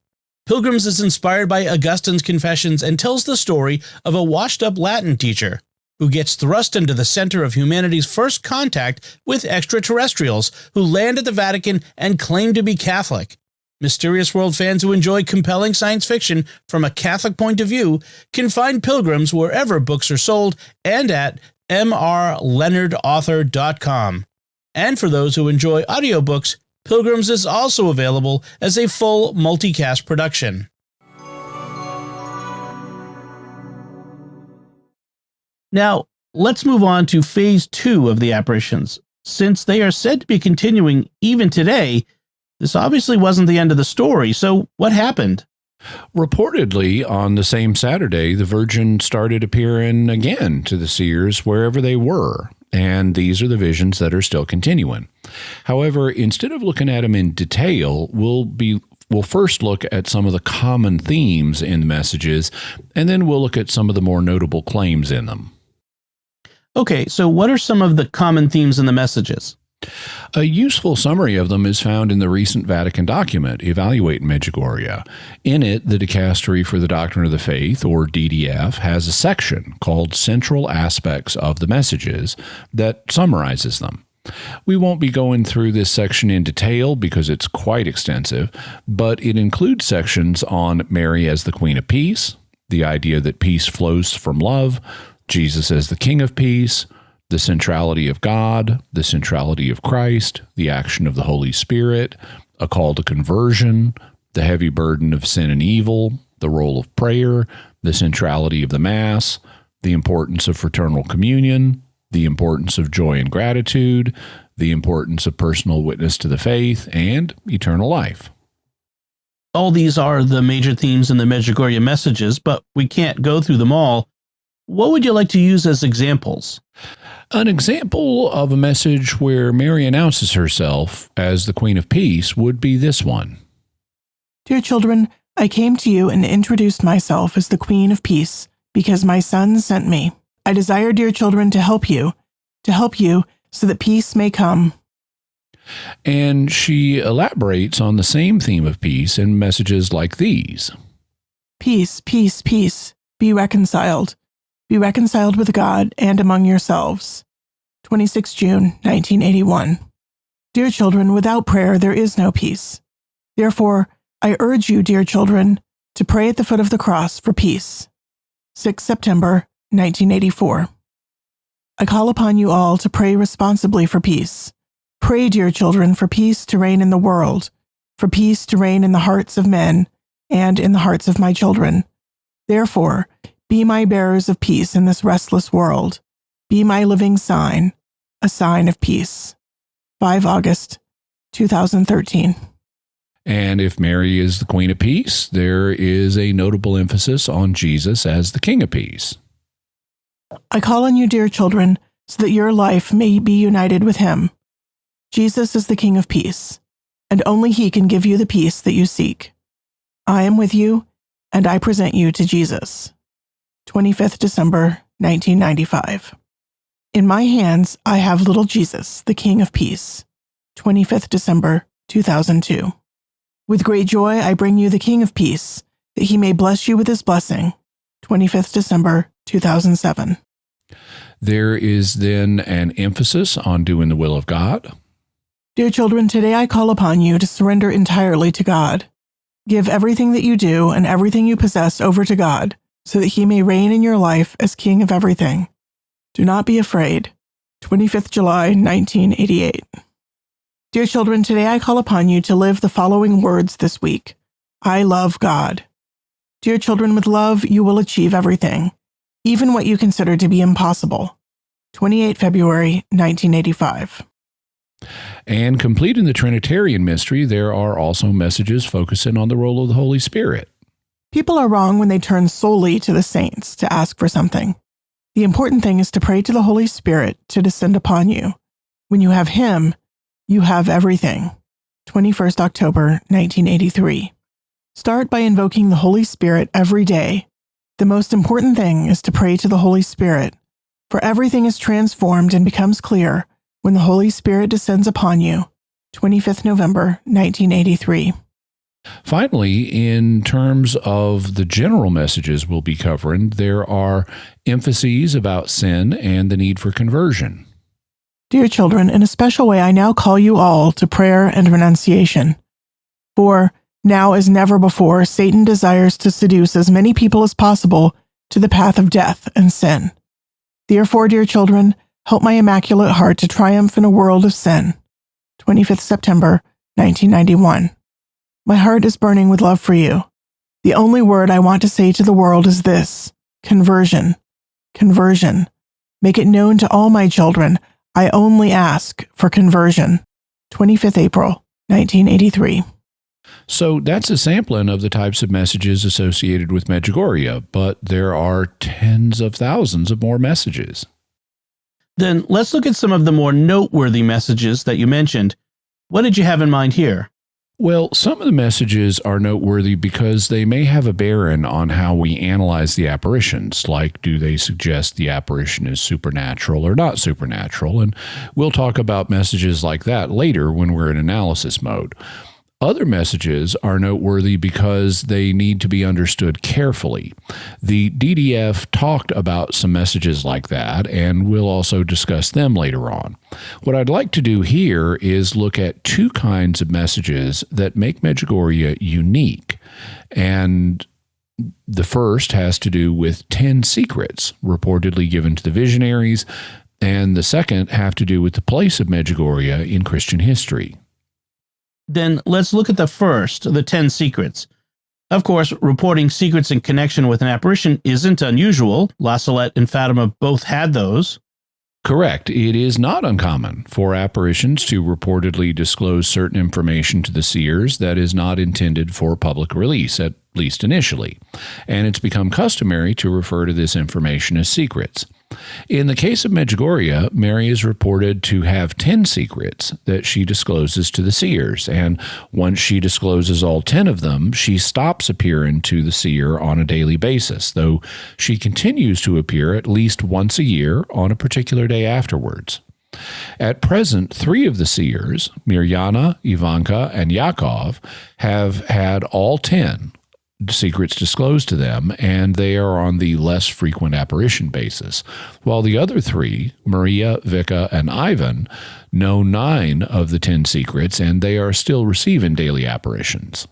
Pilgrims is inspired by Augustine's Confessions and tells the story of a washed-up Latin teacher who gets thrust into the center of humanity's first contact with extraterrestrials who land at the Vatican and claim to be Catholic. Mysterious World fans who enjoy compelling science fiction from a Catholic point of view can find Pilgrims wherever books are sold and at mrleonardauthor.com. And for those who enjoy audiobooks, Pilgrims is also available as a full multicast production. Now, let's move on to Phase 2 of the apparitions. Since they are said to be continuing even today, this obviously wasn't the end of the story, so what happened? Reportedly, on the same Saturday, the Virgin started appearing again to the seers wherever they were, and these are the visions that are still continuing. However, instead of looking at them in detail, we'll first look at some of the common themes in the messages, and then we'll look at some of the more notable claims in them. Okay, so what are some of the common themes in the messages? A useful summary of them is found in the recent Vatican document, Evaluate Medjugorje. In it, the Dicastery for the Doctrine of the Faith, or DDF, has a section called Central Aspects of the Messages that summarizes them. We won't be going through this section in detail because it's quite extensive, but it includes sections on Mary as the Queen of Peace, the idea that peace flows from love, Jesus as the King of Peace, the centrality of God, the centrality of Christ, the action of the Holy Spirit, a call to conversion, the heavy burden of sin and evil, the role of prayer, the centrality of the Mass, the importance of fraternal communion, the importance of joy and gratitude, the importance of personal witness to the faith, and eternal life. All these are the major themes in the Medjugorje messages, but we can't go through them all. What would you like to use as examples? An example of a message where Mary announces herself as the Queen of Peace would be this one. Dear children, I came to you and introduced myself as the Queen of Peace because my Son sent me. I desire, dear children, to help you so that peace may come. And she elaborates on the same theme of peace in messages like these. Peace, peace, peace. Be reconciled. Be reconciled with God and among yourselves. 26 June, 1981. Dear children, without prayer there is no peace. Therefore, I urge you, dear children, to pray at the foot of the cross for peace. 6 September, 1984. I call upon you all to pray responsibly for peace. Pray, dear children, for peace to reign in the world, for peace to reign in the hearts of men and in the hearts of my children. Therefore, be my bearers of peace in this restless world. Be my living sign, a sign of peace. 5 August, 2013. And if Mary is the Queen of Peace, there is a notable emphasis on Jesus as the King of Peace. I call on you, dear children, so that your life may be united with him. Jesus is the King of Peace, and only he can give you the peace that you seek. I am with you, and I present you to Jesus. 25th December, 1995. In my hands, I have little Jesus, the King of Peace. 25th December, 2002. With great joy, I bring you the King of Peace, that he may bless you with his blessing. 25th December, 2007. There is then an emphasis on doing the will of God. Dear children, today I call upon you to surrender entirely to God. Give everything that you do and everything you possess over to God, so that he may reign in your life as King of everything. Do not be afraid. 25th July, 1988. Dear children, today I call upon you to live the following words this week. I love God. Dear children, with love, you will achieve everything, even what you consider to be impossible. 28 February, 1985. And completing the Trinitarian mystery, there are also messages focusing on the role of the Holy Spirit. People are wrong when they turn solely to the saints to ask for something. The important thing is to pray to the Holy Spirit to descend upon you. When you have him, you have everything. 21st October, 1983. Start by invoking the Holy Spirit every day. The most important thing is to pray to the Holy Spirit, for everything is transformed and becomes clear when the Holy Spirit descends upon you. 25th November, 1983. Finally, in terms of the general messages we'll be covering, there are emphases about sin and the need for conversion. Dear children, in a special way, I now call you all to prayer and renunciation. For, now as never before, Satan desires to seduce as many people as possible to the path of death and sin. Therefore, dear children, help my Immaculate Heart to triumph in a world of sin. 25th September, 1991. My heart is burning with love for you. The only word I want to say to the world is this: conversion. Conversion. Make it known to all my children. I only ask for conversion. 25th April, 1983. So that's a sampling of the types of messages associated with Medjugorje, but there are tens of thousands of more messages. Then let's look at some of the more noteworthy messages that you mentioned. What did you have in mind here? Well, some of the messages are noteworthy because they may have a bearing on how we analyze the apparitions, like do they suggest the apparition is supernatural or not supernatural, and we'll talk about messages like that later when we're in analysis mode. Other messages are noteworthy because they need to be understood carefully. The DDF talked about some messages like that, and we'll also discuss them later on. What I'd like to do here is look at two kinds of messages that make Medjugorje unique. And the first has to do with 10 secrets reportedly given to the visionaries, and the second have to do with the place of Medjugorje in Christian history. Then let's look at the first, the 10 secrets. Of course, reporting secrets in connection with an apparition isn't unusual. La Salette and Fatima both had those. Correct. It is not uncommon for apparitions to reportedly disclose certain information to the seers that is not intended for public release, at least initially. And it's become customary to refer to this information as secrets. In the case of Medjugorje, Mary is reported to have 10 secrets that she discloses to the seers, and once she discloses all 10 of them, she stops appearing to the seer on a daily basis, though she continues to appear at least once a year on a particular day afterwards. At present, 3 of the seers, Mirjana, Ivanka, and Yakov, have had all 10 secrets disclosed to them, and they are on the less frequent apparition basis, while the other 3, Maria, Vika, and Ivan, know 9 of the 10 secrets, and they are still receiving daily apparitions.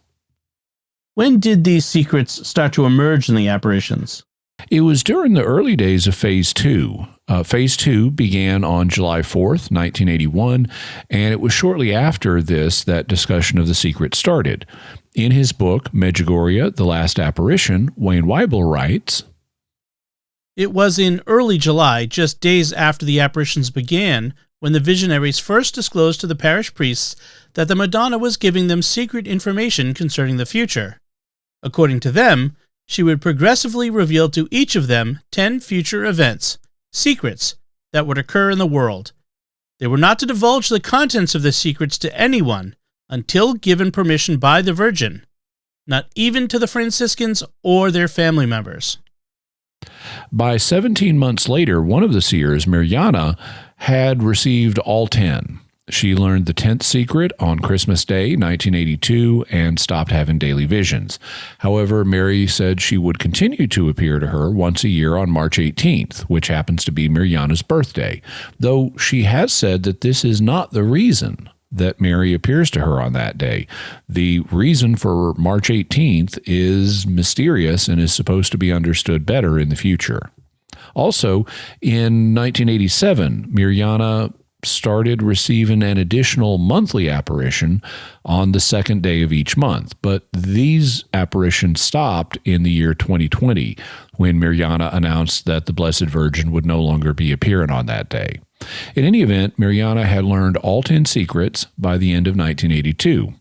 When did these secrets start to emerge in the apparitions? It was during the early days of Phase 2. Phase 2 began on July 4th, 1981, and it was shortly after this that discussion of the secret started. In his book, Medjugorje, The Last Apparition, Wayne Weibel writes, It was in early July, just days after the apparitions began, when the visionaries first disclosed to the parish priests that the Madonna was giving them secret information concerning the future. According to them, she would progressively reveal to each of them 10 future events, secrets, that would occur in the world. They were not to divulge the contents of the secrets to anyone until given permission by the Virgin, not even to the Franciscans or their family members. By 17 months later, one of the seers, Mirjana, had received all 10. She learned the 10th secret on Christmas Day, 1982, and stopped having daily visions. However, Mary said she would continue to appear to her once a year on March 18th, which happens to be Mirjana's birthday, though she has said that this is not the reason that Mary appears to her on that day. The reason for March 18th is mysterious and is supposed to be understood better in the future. Also, in 1987, Mirjana started receiving an additional monthly apparition on the second day of each month, but these apparitions stopped in the year 2020 when Mirjana announced that the Blessed Virgin would no longer be appearing on that day. In any event, Mirjana had learned all 10 secrets by the end of 1982.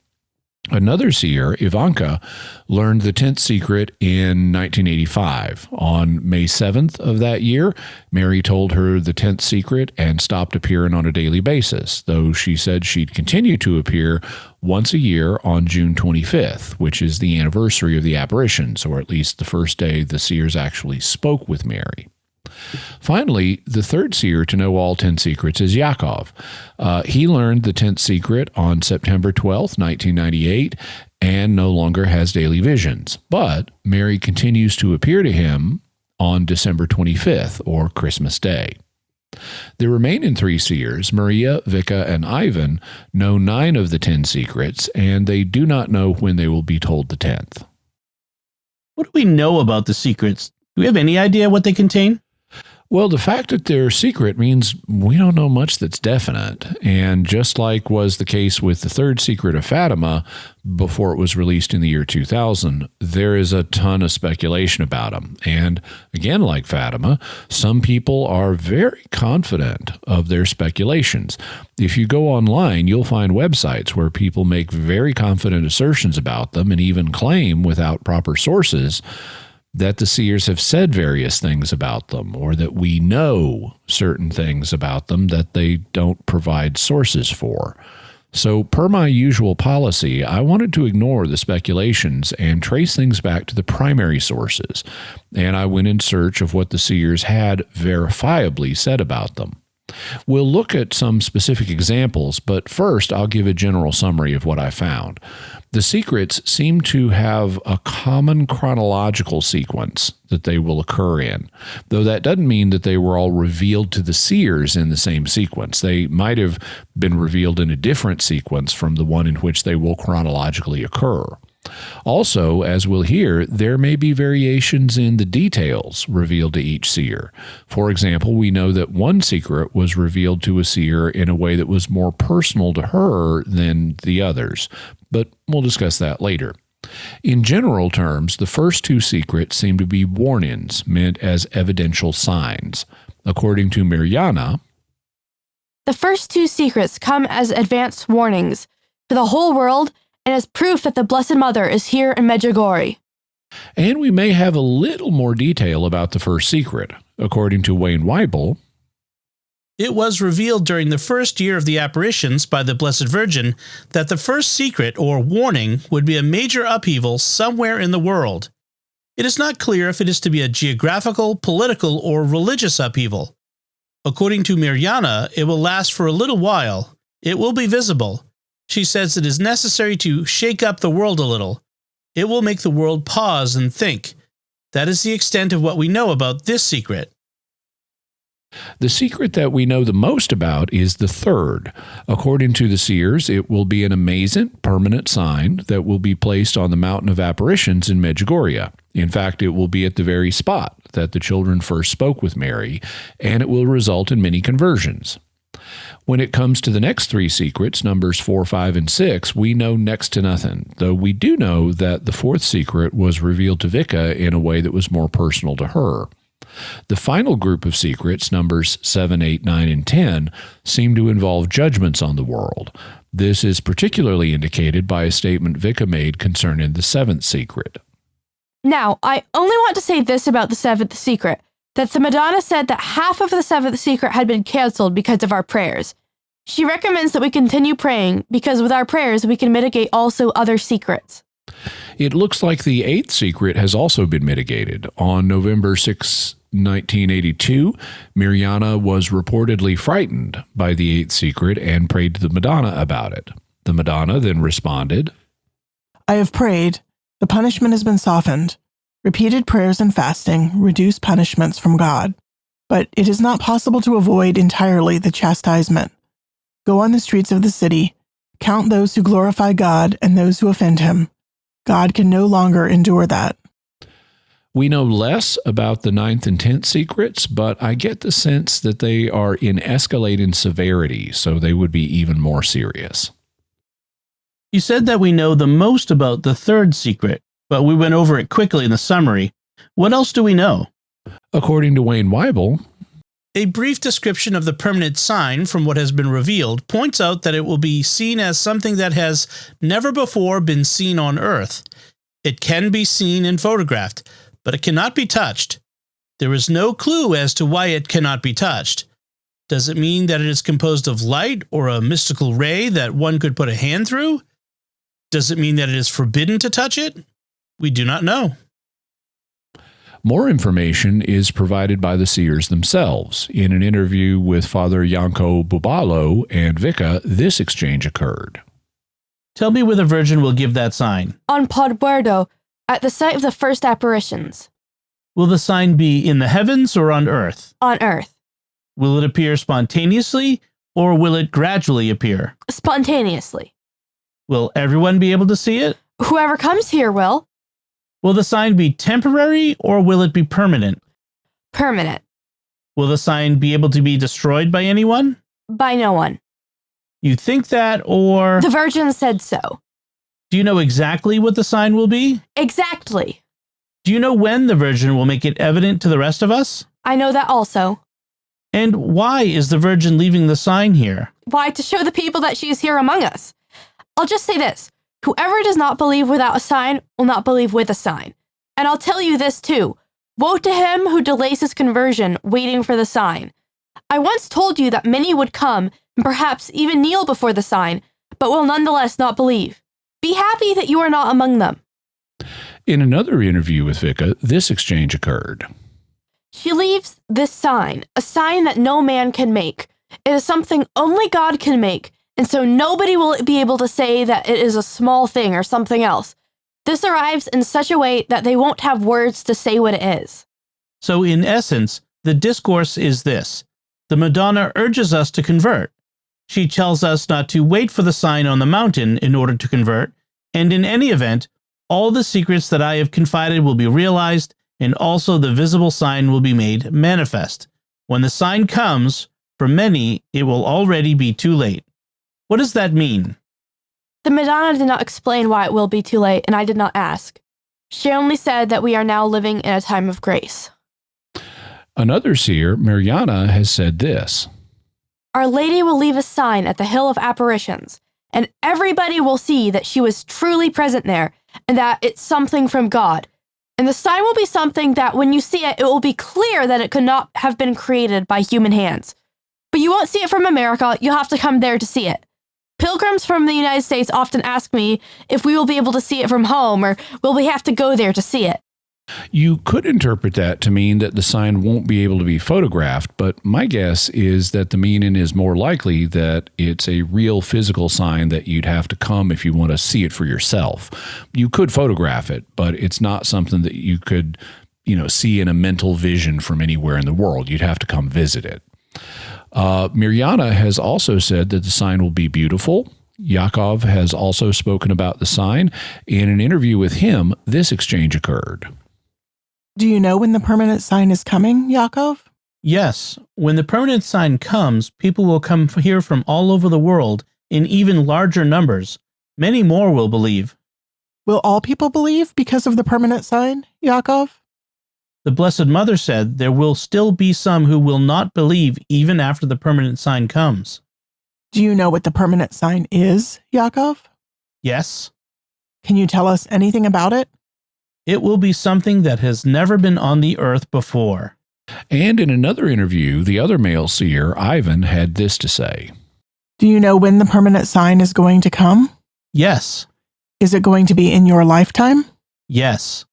Another seer, Ivanka, learned the 10th secret in 1985. On May 7th of that year, Mary told her the 10th secret and stopped appearing on a daily basis, though she said she'd continue to appear once a year on June 25th, which is the anniversary of the apparitions, or at least the first day the seers actually spoke with Mary. Finally, the third seer to know all 10 secrets is Yakov. He learned the 10th secret on September 12th, 1998, and no longer has daily visions. But Mary continues to appear to him on December 25th, or Christmas Day. The remaining 3 seers, Maria, Vika, and Ivan, know 9 of the 10 secrets, and they do not know when they will be told the 10th. What do we know about the secrets? Do we have any idea what they contain? Well, the fact that they're secret means we don't know much that's definite. And just like was the case with the third secret of Fatima before it was released in the year 2000, there is a ton of speculation about them. And again, like Fatima, some people are very confident of their speculations. If you go online, you'll find websites where people make very confident assertions about them and even claim without proper sources that the seers have said various things about them, or that we know certain things about them that they don't provide sources for. So, per my usual policy, I wanted to ignore the speculations and trace things back to the primary sources, and I went in search of what the seers had verifiably said about them. We'll look at some specific examples, but first I'll give a general summary of what I found. The secrets seem to have a common chronological sequence that they will occur in, though that doesn't mean that they were all revealed to the seers in the same sequence. They might have been revealed in a different sequence from the one in which they will chronologically occur. Also, as we'll hear, there may be variations in the details revealed to each seer. For example, we know that one secret was revealed to a seer in a way that was more personal to her than the others, but we'll discuss that later. In general terms, the first two secrets seem to be warnings meant as evidential signs. According to Mirjana, The first two secrets come as advance warnings to the whole world and as proof that the Blessed Mother is here in Medjugorje. and we may have a little more detail about the first secret. According to Wayne Weibel, It was revealed during the first year of the apparitions by the Blessed Virgin that the first secret, or warning, would be a major upheaval somewhere in the world. It is not clear if it is to be a geographical, political, or religious upheaval. According to Mirjana, it will last for a little while. It will be visible. She says it is necessary to shake up the world a little. It will make the world pause and think. That is the extent of what we know about this secret. the secret that we know the most about is the third. According to the seers, it will be an amazing, permanent sign that will be placed on the mountain of apparitions in Medjugorje. In fact, it will be at the very spot that the children first spoke with Mary, and it will result in many conversions. When it comes to the next three secrets, numbers 4, 5, and 6, we know next to nothing, though we do know that the fourth secret was revealed to Vika in a way that was more personal to her. The final group of secrets, numbers 7, 8, 9, and 10, seem to involve judgments on the world. This is particularly indicated by a statement Vika made concerning the seventh secret. Now, I only want to say this about the seventh secret, that the Madonna said that half of the seventh secret had been canceled because of our prayers. She recommends that we continue praying because with our prayers we can mitigate also other secrets. It looks like the eighth secret has also been mitigated. On November 6, 1982, Mirjana was reportedly frightened by the eighth secret and prayed to the Madonna about it. The Madonna then responded, I have prayed. The punishment has been softened. Repeated prayers and fasting reduce punishments from God. But it is not possible to avoid entirely the chastisement. Go on the streets of the city. Count those who glorify God and those who offend him. God can no longer endure that. We know less about the ninth and 10th secrets, but I get the sense that they are in escalating severity, so they would be even more serious. You said that we know the most about the third secret, but we went over it quickly in the summary. What else do we know? According to Wayne Weibel, A brief description of the permanent sign from what has been revealed points out that it will be seen as something that has never before been seen on Earth. It can be seen and photographed, but it cannot be touched. There is no clue as to why it cannot be touched. Does it mean that it is composed of light or a mystical ray that one could put a hand through? Does it mean that it is forbidden to touch it? We do not know. more information is provided by the seers themselves. In an interview with Father Janko Bubalo and Vika, this exchange occurred. Tell me where the Virgin will give that sign. On Podbuerdo, at the site of the first apparitions. Will the sign be in the heavens or on earth? On Earth. Will it appear spontaneously or will it gradually appear? Spontaneously. Will everyone be able to see it? Whoever comes here will. Will the sign be temporary or will it be permanent? Permanent. Will the sign be able to be destroyed by anyone? By no one. You think that, or The Virgin said so. do you know exactly what the sign will be? Exactly. Do you know when the Virgin will make it evident to the rest of us? I know that also. And why is the Virgin leaving the sign here? Why? To show the people that she is here among us. I'll just say this. Whoever does not believe without a sign will not believe with a sign. And I'll tell you this too. Woe to him who delays his conversion, waiting for the sign. I once told you that many would come and perhaps even kneel before the sign, but will nonetheless not believe. Be happy that you are not among them. In another interview with Vika, this exchange occurred. She leaves this sign, a sign that no man can make, It is something only God can make, and so nobody will be able to say that it is a small thing or something else. This arrives in such a way that they won't have words to say what it is. So in essence, the discourse is this. The Madonna urges us to convert. She tells us not to wait for the sign on the mountain in order to convert, and in any event, all the secrets that I have confided will be realized, and also the visible sign will be made manifest. When the sign comes, for many, it will already be too late. What does that mean? The Madonna did not explain why it will be too late, and I did not ask. She only said that we are now living in a time of grace. Another seer, Mariana, has said this. Our Lady will leave a sign at the Hill of Apparitions, and everybody will see that she was truly present there, and that it's something from God. And the sign will be something that when you see it, it will be clear that it could not have been created by human hands. But you won't see it from America, you'll have to come there to see it. Pilgrims from the United States often ask me if we will be able to see it from home, or will we have to go there to see it. You could interpret that to mean that the sign won't be able to be photographed, but my guess is that the meaning is more likely that it's a real physical sign that you'd have to come if you want to see it for yourself. You could photograph it, but it's not something that you could, see in a mental vision from anywhere in the world. You'd have to come visit it. Mirjana has also said that the sign will be beautiful. Yakov has also spoken about the sign. In an interview with him, this exchange occurred. Do you know when the permanent sign is coming, Yakov? Yes. When the permanent sign comes, people will come here from all over the world in even larger numbers. Many more will believe. Will all people believe because of the permanent sign, Yakov? The Blessed Mother said there will still be some who will not believe even after the permanent sign comes. Do you know what the permanent sign is, Yakov? Yes. Can you tell us anything about it? It will be something that has never been on the earth before. And in another interview, the other male seer, Ivan, had this to say. Do you know when the permanent sign is going to come? Yes. Is it going to be in your lifetime? Yes.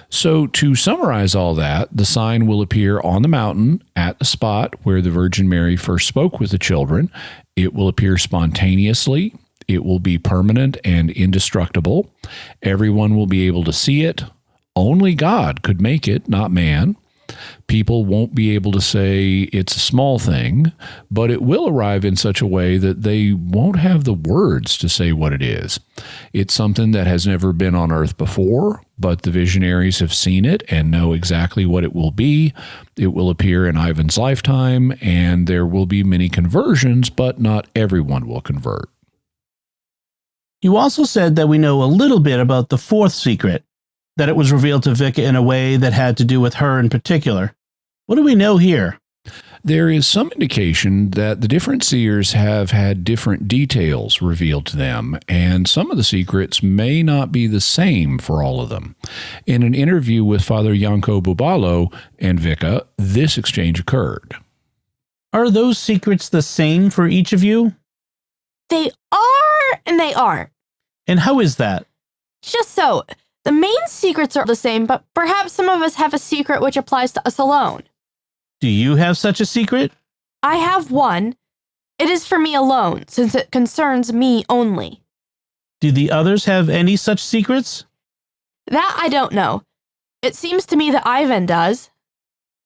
So to summarize all that, the sign will appear on the mountain at the spot where the Virgin Mary first spoke with the children. It will appear spontaneously. It will be permanent and indestructible. Everyone will be able to see it. Only God could make it, not man. People won't be able to say it's a small thing, but it will arrive in such a way that they won't have the words to say what it is. It's something that has never been on earth before, but the visionaries have seen it and know exactly what it will be. It will appear in Ivan's lifetime, and there will be many conversions, but not everyone will convert. You also said that we know a little bit about the fourth secret, that it was revealed to Vika in a way that had to do with her in particular. What do we know here? There is some indication that the different seers have had different details revealed to them, and some of the secrets may not be the same for all of them. In an interview with Father Janko Bubalo and Vika, this exchange occurred. Are those secrets the same for each of you? They are and they aren't. And how is that? Just so. The main secrets are the same, but perhaps some of us have a secret which applies to us alone. Do you have such a secret? I have one. It is for me alone, since it concerns me only. Do the others have any such secrets? That I don't know. It seems to me that Ivan does.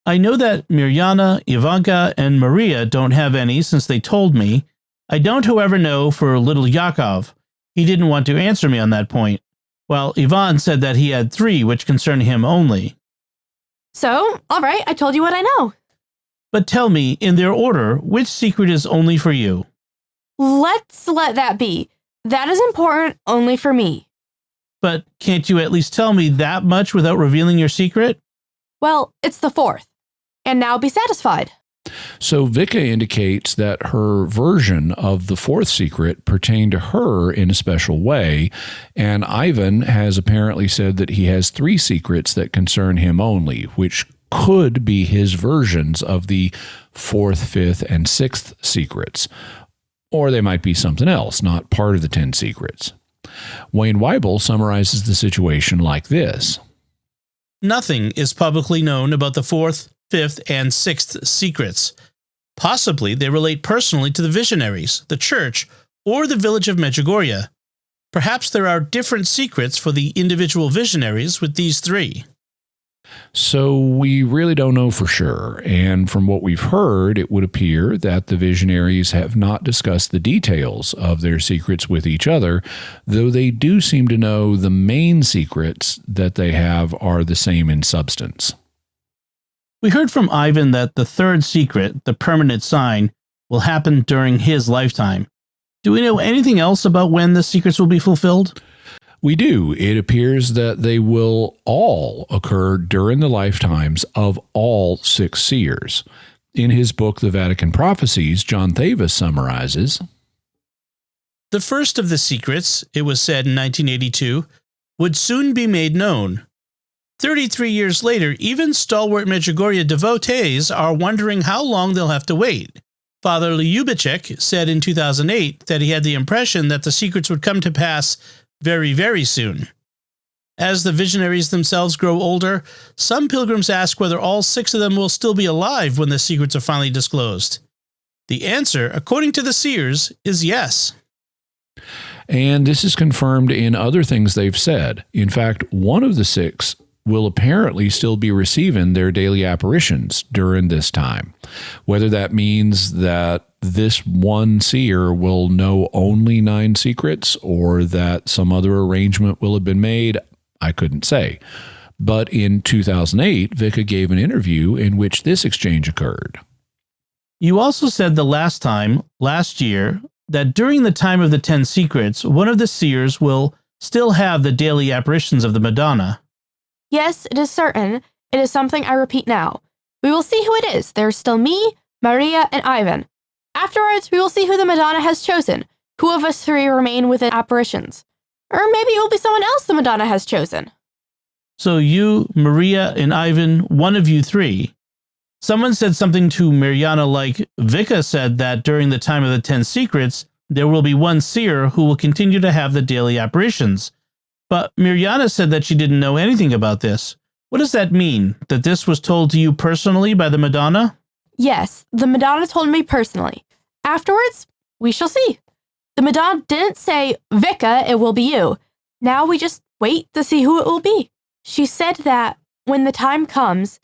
I know that Mirjana, Ivanka, and Maria don't have any since they told me. I don't, however, know for little Yakov. He didn't want to answer me on that point. Well, Ivan said that he had 3 which concern him only. So, all right, I told you what I know. But tell me, in their order, which secret is only for you? Let's let that be. That is important only for me. But can't you at least tell me that much without revealing your secret? Well, it's the 4th. And now be satisfied. So Vika indicates that her version of the 4th secret pertained to her in a special way, and Ivan has apparently said that he has 3 secrets that concern him only, which could be his versions of the 4th, 5th, and 6th secrets. Or they might be something else, not part of the 10 secrets. Wayne Weibel summarizes the situation like this. Nothing is publicly known about the 4th, 5th, and 6th secrets. Possibly they relate personally to the visionaries, the church, or the village of Medjugorje. Perhaps there are different secrets for the individual visionaries with these three. So we really don't know for sure, and from what we've heard, it would appear that the visionaries have not discussed the details of their secrets with each other, though they do seem to know the main secrets that they have are the same in substance. We heard from Ivan that the third secret, the permanent sign, will happen during his lifetime. Do we know anything else about when the secrets will be fulfilled? We do. It appears that they will all occur during the lifetimes of all 6 seers. In his book, The Vatican Prophecies, John Thavis summarizes, The first of the secrets, it was said in 1982, would soon be made known. 33 years later, even stalwart Medjugorje devotees are wondering how long they'll have to wait. Father Ljubicic said in 2008 that he had the impression that the secrets would come to pass very, very soon. As the visionaries themselves grow older, some pilgrims ask whether all 6 of them will still be alive when the secrets are finally disclosed. The answer, according to the seers, is yes. and this is confirmed in other things they've said. In fact, one of the 6 will apparently still be receiving their daily apparitions during this time. Whether that means that this one seer will know only 9 secrets or that some other arrangement will have been made, I couldn't say. But in 2008, Vika gave an interview in which this exchange occurred. You also said last year, that during the time of the 10 secrets, one of the seers will still have the daily apparitions of the Madonna. Yes, it is certain. It is something I repeat now. We will see who it is. There's still me, Maria, and Ivan. Afterwards, we will see who the Madonna has chosen. Who of us 3 remain within apparitions? Or maybe it will be someone else the Madonna has chosen. So you, Maria, and Ivan, one of you 3. Someone said something to Mirjana like, Vika said that during the time of the 10 secrets, there will be one seer who will continue to have the daily apparitions. But Mirjana said that she didn't know anything about this. What does that mean? That this was told to you personally by the Madonna? Yes, the Madonna told me personally. Afterwards, we shall see. The Madonna didn't say, Vika, it will be you. Now we just wait to see who it will be. She said that when the time comes,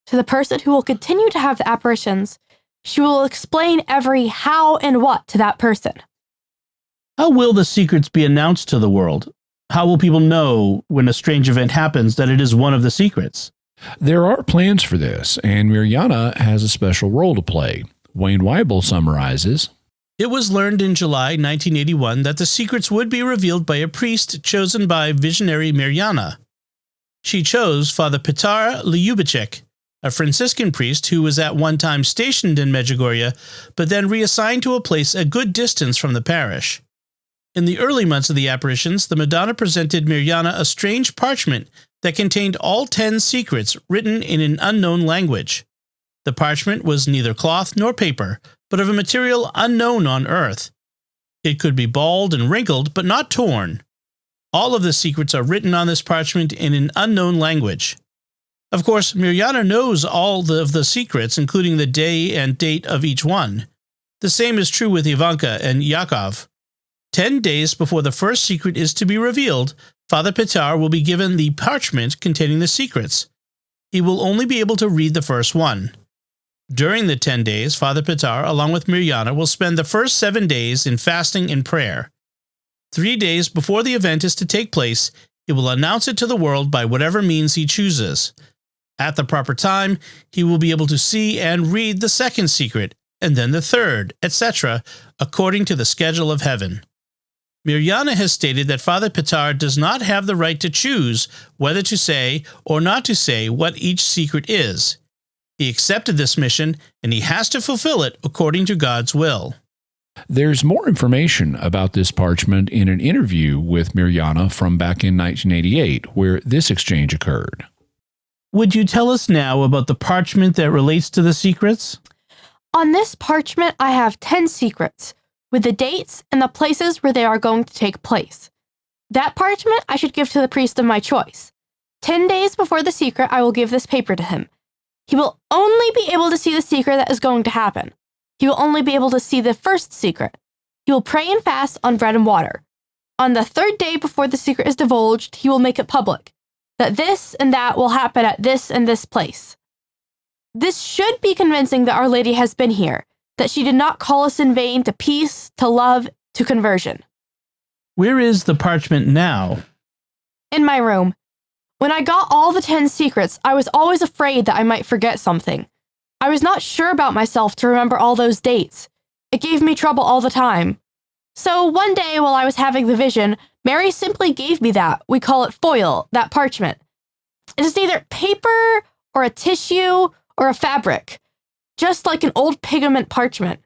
to the person who will continue to have the apparitions, she will explain every how and what to that person. How will the secrets be announced to the world? How will people know when a strange event happens that it is one of the secrets? There are plans for this, and Mirjana has a special role to play. Wayne Weibel summarizes, It was learned in July 1981 that the secrets would be revealed by a priest chosen by visionary Mirjana. She chose Father Petar Ljubicic, a Franciscan priest who was at one time stationed in Medjugorje, but then reassigned to a place a good distance from the parish. In the early months of the apparitions, the Madonna presented Mirjana a strange parchment that contained all 10 secrets written in an unknown language. The parchment was neither cloth nor paper, but of a material unknown on earth. It could be bald and wrinkled, but not torn. All of the secrets are written on this parchment in an unknown language. Of course, Mirjana knows all of the secrets, including the day and date of each one. The same is true with Ivanka and Yakov. 10 days before the first secret is to be revealed, Father Petar will be given the parchment containing the secrets. He will only be able to read the first one. During the 10 days, Father Petar, along with Mirjana, will spend the first 7 days in fasting and prayer. 3 days before the event is to take place, he will announce it to the world by whatever means he chooses. At the proper time, he will be able to see and read the second secret, and then the third, etc., according to the schedule of heaven. Mirjana has stated that Father Petar does not have the right to choose whether to say or not to say what each secret is. He accepted this mission, and he has to fulfill it according to God's will. There's more information about this parchment in an interview with Mirjana from back in 1988, where this exchange occurred. Would you tell us now about the parchment that relates to the secrets? On this parchment, I have 10 secrets, with the dates and the places where they are going to take place. That parchment I should give to the priest of my choice. 10 days before the secret, I will give this paper to him. He will only be able to see the secret that is going to happen. he will only be able to see the first secret. He will pray and fast on bread and water. On the third day before the secret is divulged, he will make it public, that this and that will happen at this and this place. This should be convincing that Our Lady has been here, that she did not call us in vain to peace, to love, to conversion. Where is the parchment now? In my room. When I got all the 10 secrets, I was always afraid that I might forget something. I was not sure about myself to remember all those dates. It gave me trouble all the time. So one day while I was having the vision, Mary simply gave me that. We call it foil, that parchment. It is neither paper or a tissue or a fabric, just like an old pigment parchment.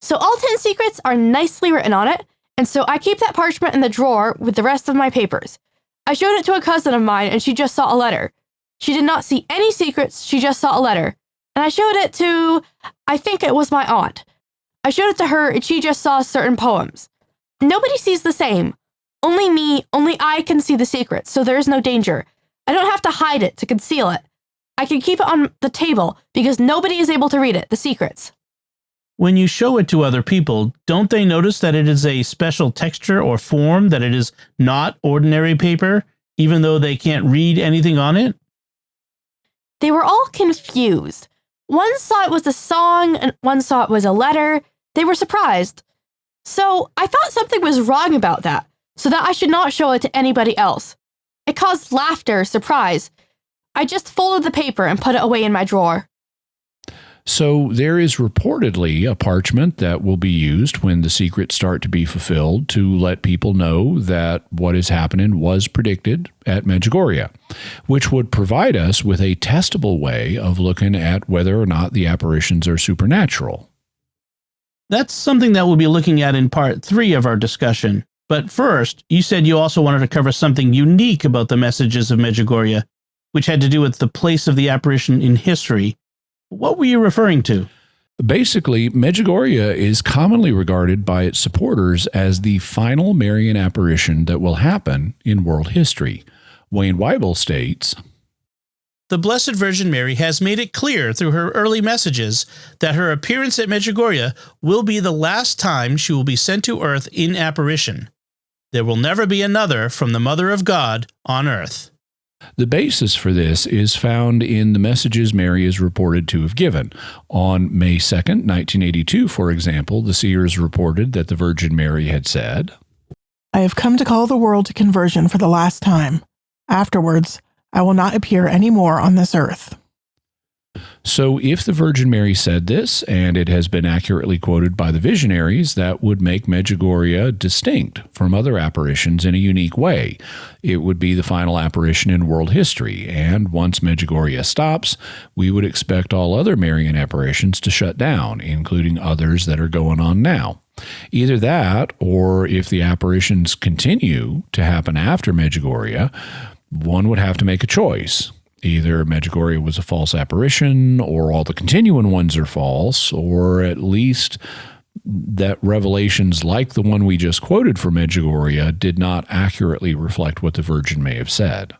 So all 10 secrets are nicely written on it, and so I keep that parchment in the drawer with the rest of my papers. I showed it to a cousin of mine, and she just saw a letter. She did not see any secrets, she just saw a letter. And I showed it to, I think it was my aunt. I showed it to her, and she just saw certain poems. Nobody sees the same. Only me, only I can see the secrets, so there is no danger. I don't have to hide it to conceal it. I can keep it on the table because nobody is able to read it, the secrets. When you show it to other people, don't they notice that it is a special texture or form, that it is not ordinary paper, even though they can't read anything on it? They were all confused. One saw it was a song, and one saw it was a letter. They were surprised. So I thought something was wrong about that, so that I should not show it to anybody else. It caused laughter, surprise. I just folded the paper and put it away in my drawer. So there is reportedly a parchment that will be used when the secrets start to be fulfilled to let people know that what is happening was predicted at Medjugorje, which would provide us with a testable way of looking at whether or not the apparitions are supernatural. That's something that we'll be looking at in part 3 of our discussion. But first, you said you also wanted to cover something unique about the messages of Medjugorje, which had to do with the place of the apparition in history. What were you referring to? Basically, Medjugorje is commonly regarded by its supporters as the final Marian apparition that will happen in world history. Wayne Weibel states, The Blessed Virgin Mary has made it clear through her early messages that her appearance at Medjugorje will be the last time she will be sent to earth in apparition. There will never be another from the Mother of God on earth. The basis for this is found in the messages Mary is reported to have given. On May 2nd, 1982, for example, the seers reported that the Virgin Mary had said, I have come to call the world to conversion for the last time. Afterwards, I will not appear any more on this earth. So if the Virgin Mary said this, and it has been accurately quoted by the visionaries, that would make Medjugorje distinct from other apparitions in a unique way. It would be the final apparition in world history, and once Medjugorje stops, we would expect all other Marian apparitions to shut down, including others that are going on now. Either that, or if the apparitions continue to happen after Medjugorje, one would have to make a choice. Either Medjugorje was a false apparition, or all the continuing ones are false, or at least that revelations like the one we just quoted for Medjugorje did not accurately reflect what the Virgin may have said.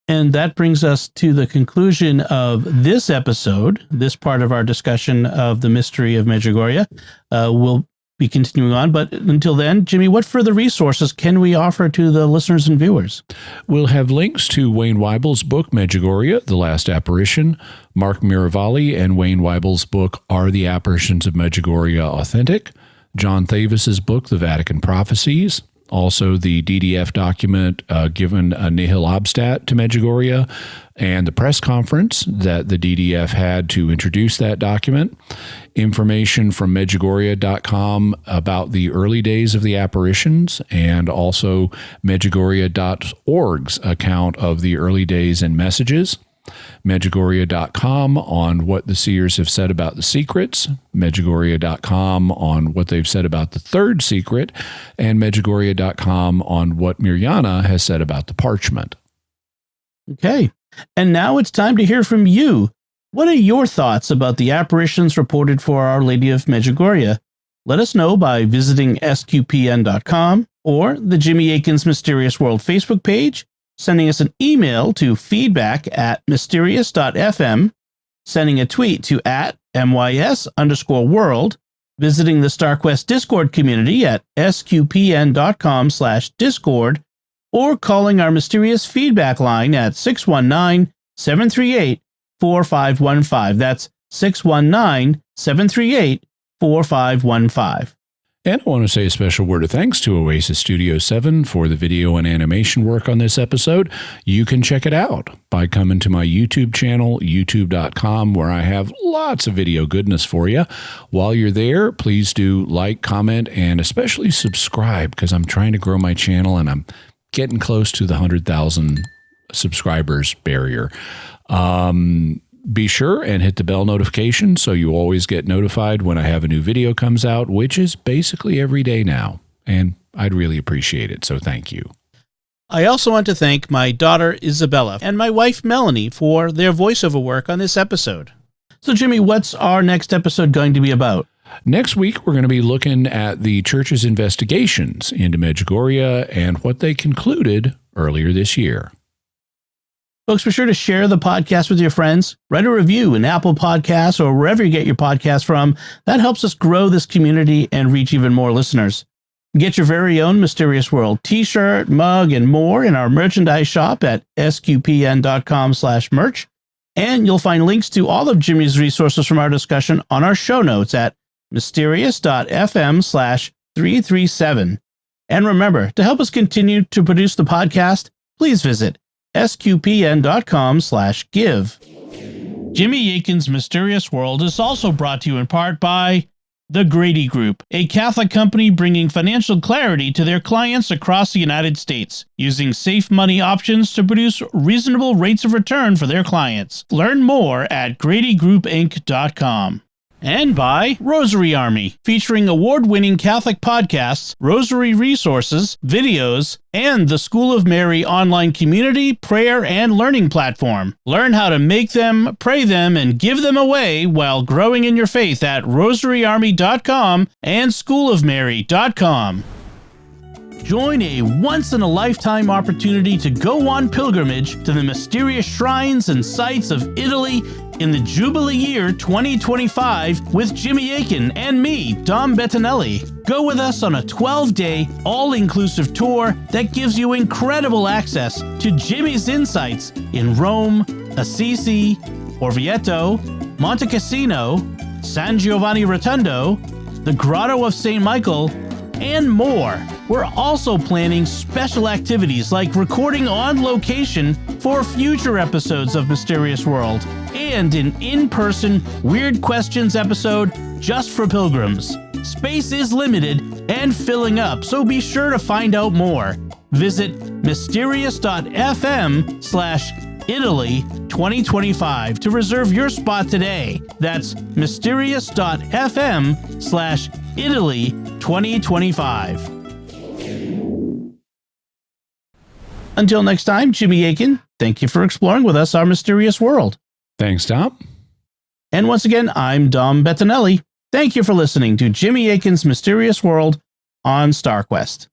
And that brings us to the conclusion of this episode, this part of our discussion of the mystery of Medjugorje. We'll be continuing on, but until then, Jimmy, what further resources can we offer to the listeners and viewers? We'll have links to Wayne Weibel's book, Medjugorje, The Last Apparition, Mark Miravalli and Wayne Weibel's book, Are the Apparitions of Medjugorje Authentic?, John Thavis's book, The Vatican Prophecies, also the DDF document given a nihil obstat to Medjugorje, and the press conference that the DDF had to introduce that document, information from Medjugorje.com about the early days of the apparitions, and also Medjugorje.org's account of the early days and messages, Medjugorje.com on what the seers have said about the secrets, Medjugorje.com on what they've said about the third secret, and Medjugorje.com on what Mirjana has said about the parchment. Okay, and now it's time to hear from you. What are your thoughts about the apparitions reported for Our Lady of Medjugorje? Let us know by visiting sqpn.com or the Jimmy Akin's Mysterious World Facebook page, sending us an email to feedback@mysterious.fm, sending a tweet to MYS_world, visiting the StarQuest Discord community at sqpn.com/discord, or calling our mysterious feedback line at 619-738-4515. That's 619-738-4515. And I want to say a special word of thanks to Oasis Studio 7 for the video and animation work on this episode. You can check it out by coming to my YouTube channel, youtube.com, where I have lots of video goodness for you. While you're there, please do like, comment, and especially subscribe, because I'm trying to grow my channel and I'm getting close to the 100,000 subscribers barrier. Be sure and hit the bell notification so you always get notified when I have a new video comes out, which is basically every day now. And I'd really appreciate it, so thank you. I also want to thank my daughter Isabella and my wife Melanie for their voiceover work on this episode. So Jimmy, what's our next episode going to be about? Next week, we're going to be looking at the church's investigations into Medjugorje and what they concluded earlier this year. Folks, be sure to share the podcast with your friends. Write a review in Apple Podcasts or wherever you get your podcast from. That helps us grow this community and reach even more listeners. Get your very own Mysterious World t-shirt, mug, and more in our merchandise shop at sqpn.com/merch. And you'll find links to all of Jimmy's resources from our discussion on our show notes at mysterious.fm/337. And remember, to help us continue to produce the podcast, please visit sqpn.com/give. Jimmy Akin's Mysterious World is also brought to you in part by The Grady Group, a Catholic company bringing financial clarity to their clients across the United States, using safe money options to produce reasonable rates of return for their clients. Learn more at gradygroupinc.com. And by Rosary Army, featuring award-winning Catholic podcasts, rosary resources, videos, and the School of Mary online community, prayer, and learning platform. Learn how to make them, pray them, and give them away while growing in your faith at rosaryarmy.com and schoolofmary.com. Join a once-in-a-lifetime opportunity to go on pilgrimage to the mysterious shrines and sites of Italy in the Jubilee year 2025 with Jimmy Akin and me, Dom Bettinelli. Go with us on a 12-day, all-inclusive tour that gives you incredible access to Jimmy's insights in Rome, Assisi, Orvieto, Monte Cassino, San Giovanni Rotondo, the Grotto of St. Michael, and more. We're also planning special activities like recording on location for future episodes of Mysterious World and an in-person Weird Questions episode just for pilgrims. Space is limited and filling up, so be sure to find out more. Visit mysterious.fm/Italy 2025 to reserve your spot today. That's mysterious.fm/Italy 2025. Until next time, Jimmy Akin, thank you for exploring with us our mysterious world. Thanks, Tom. And once again, I'm Dom Bettinelli. Thank you for listening to Jimmy Akin's Mysterious World on StarQuest.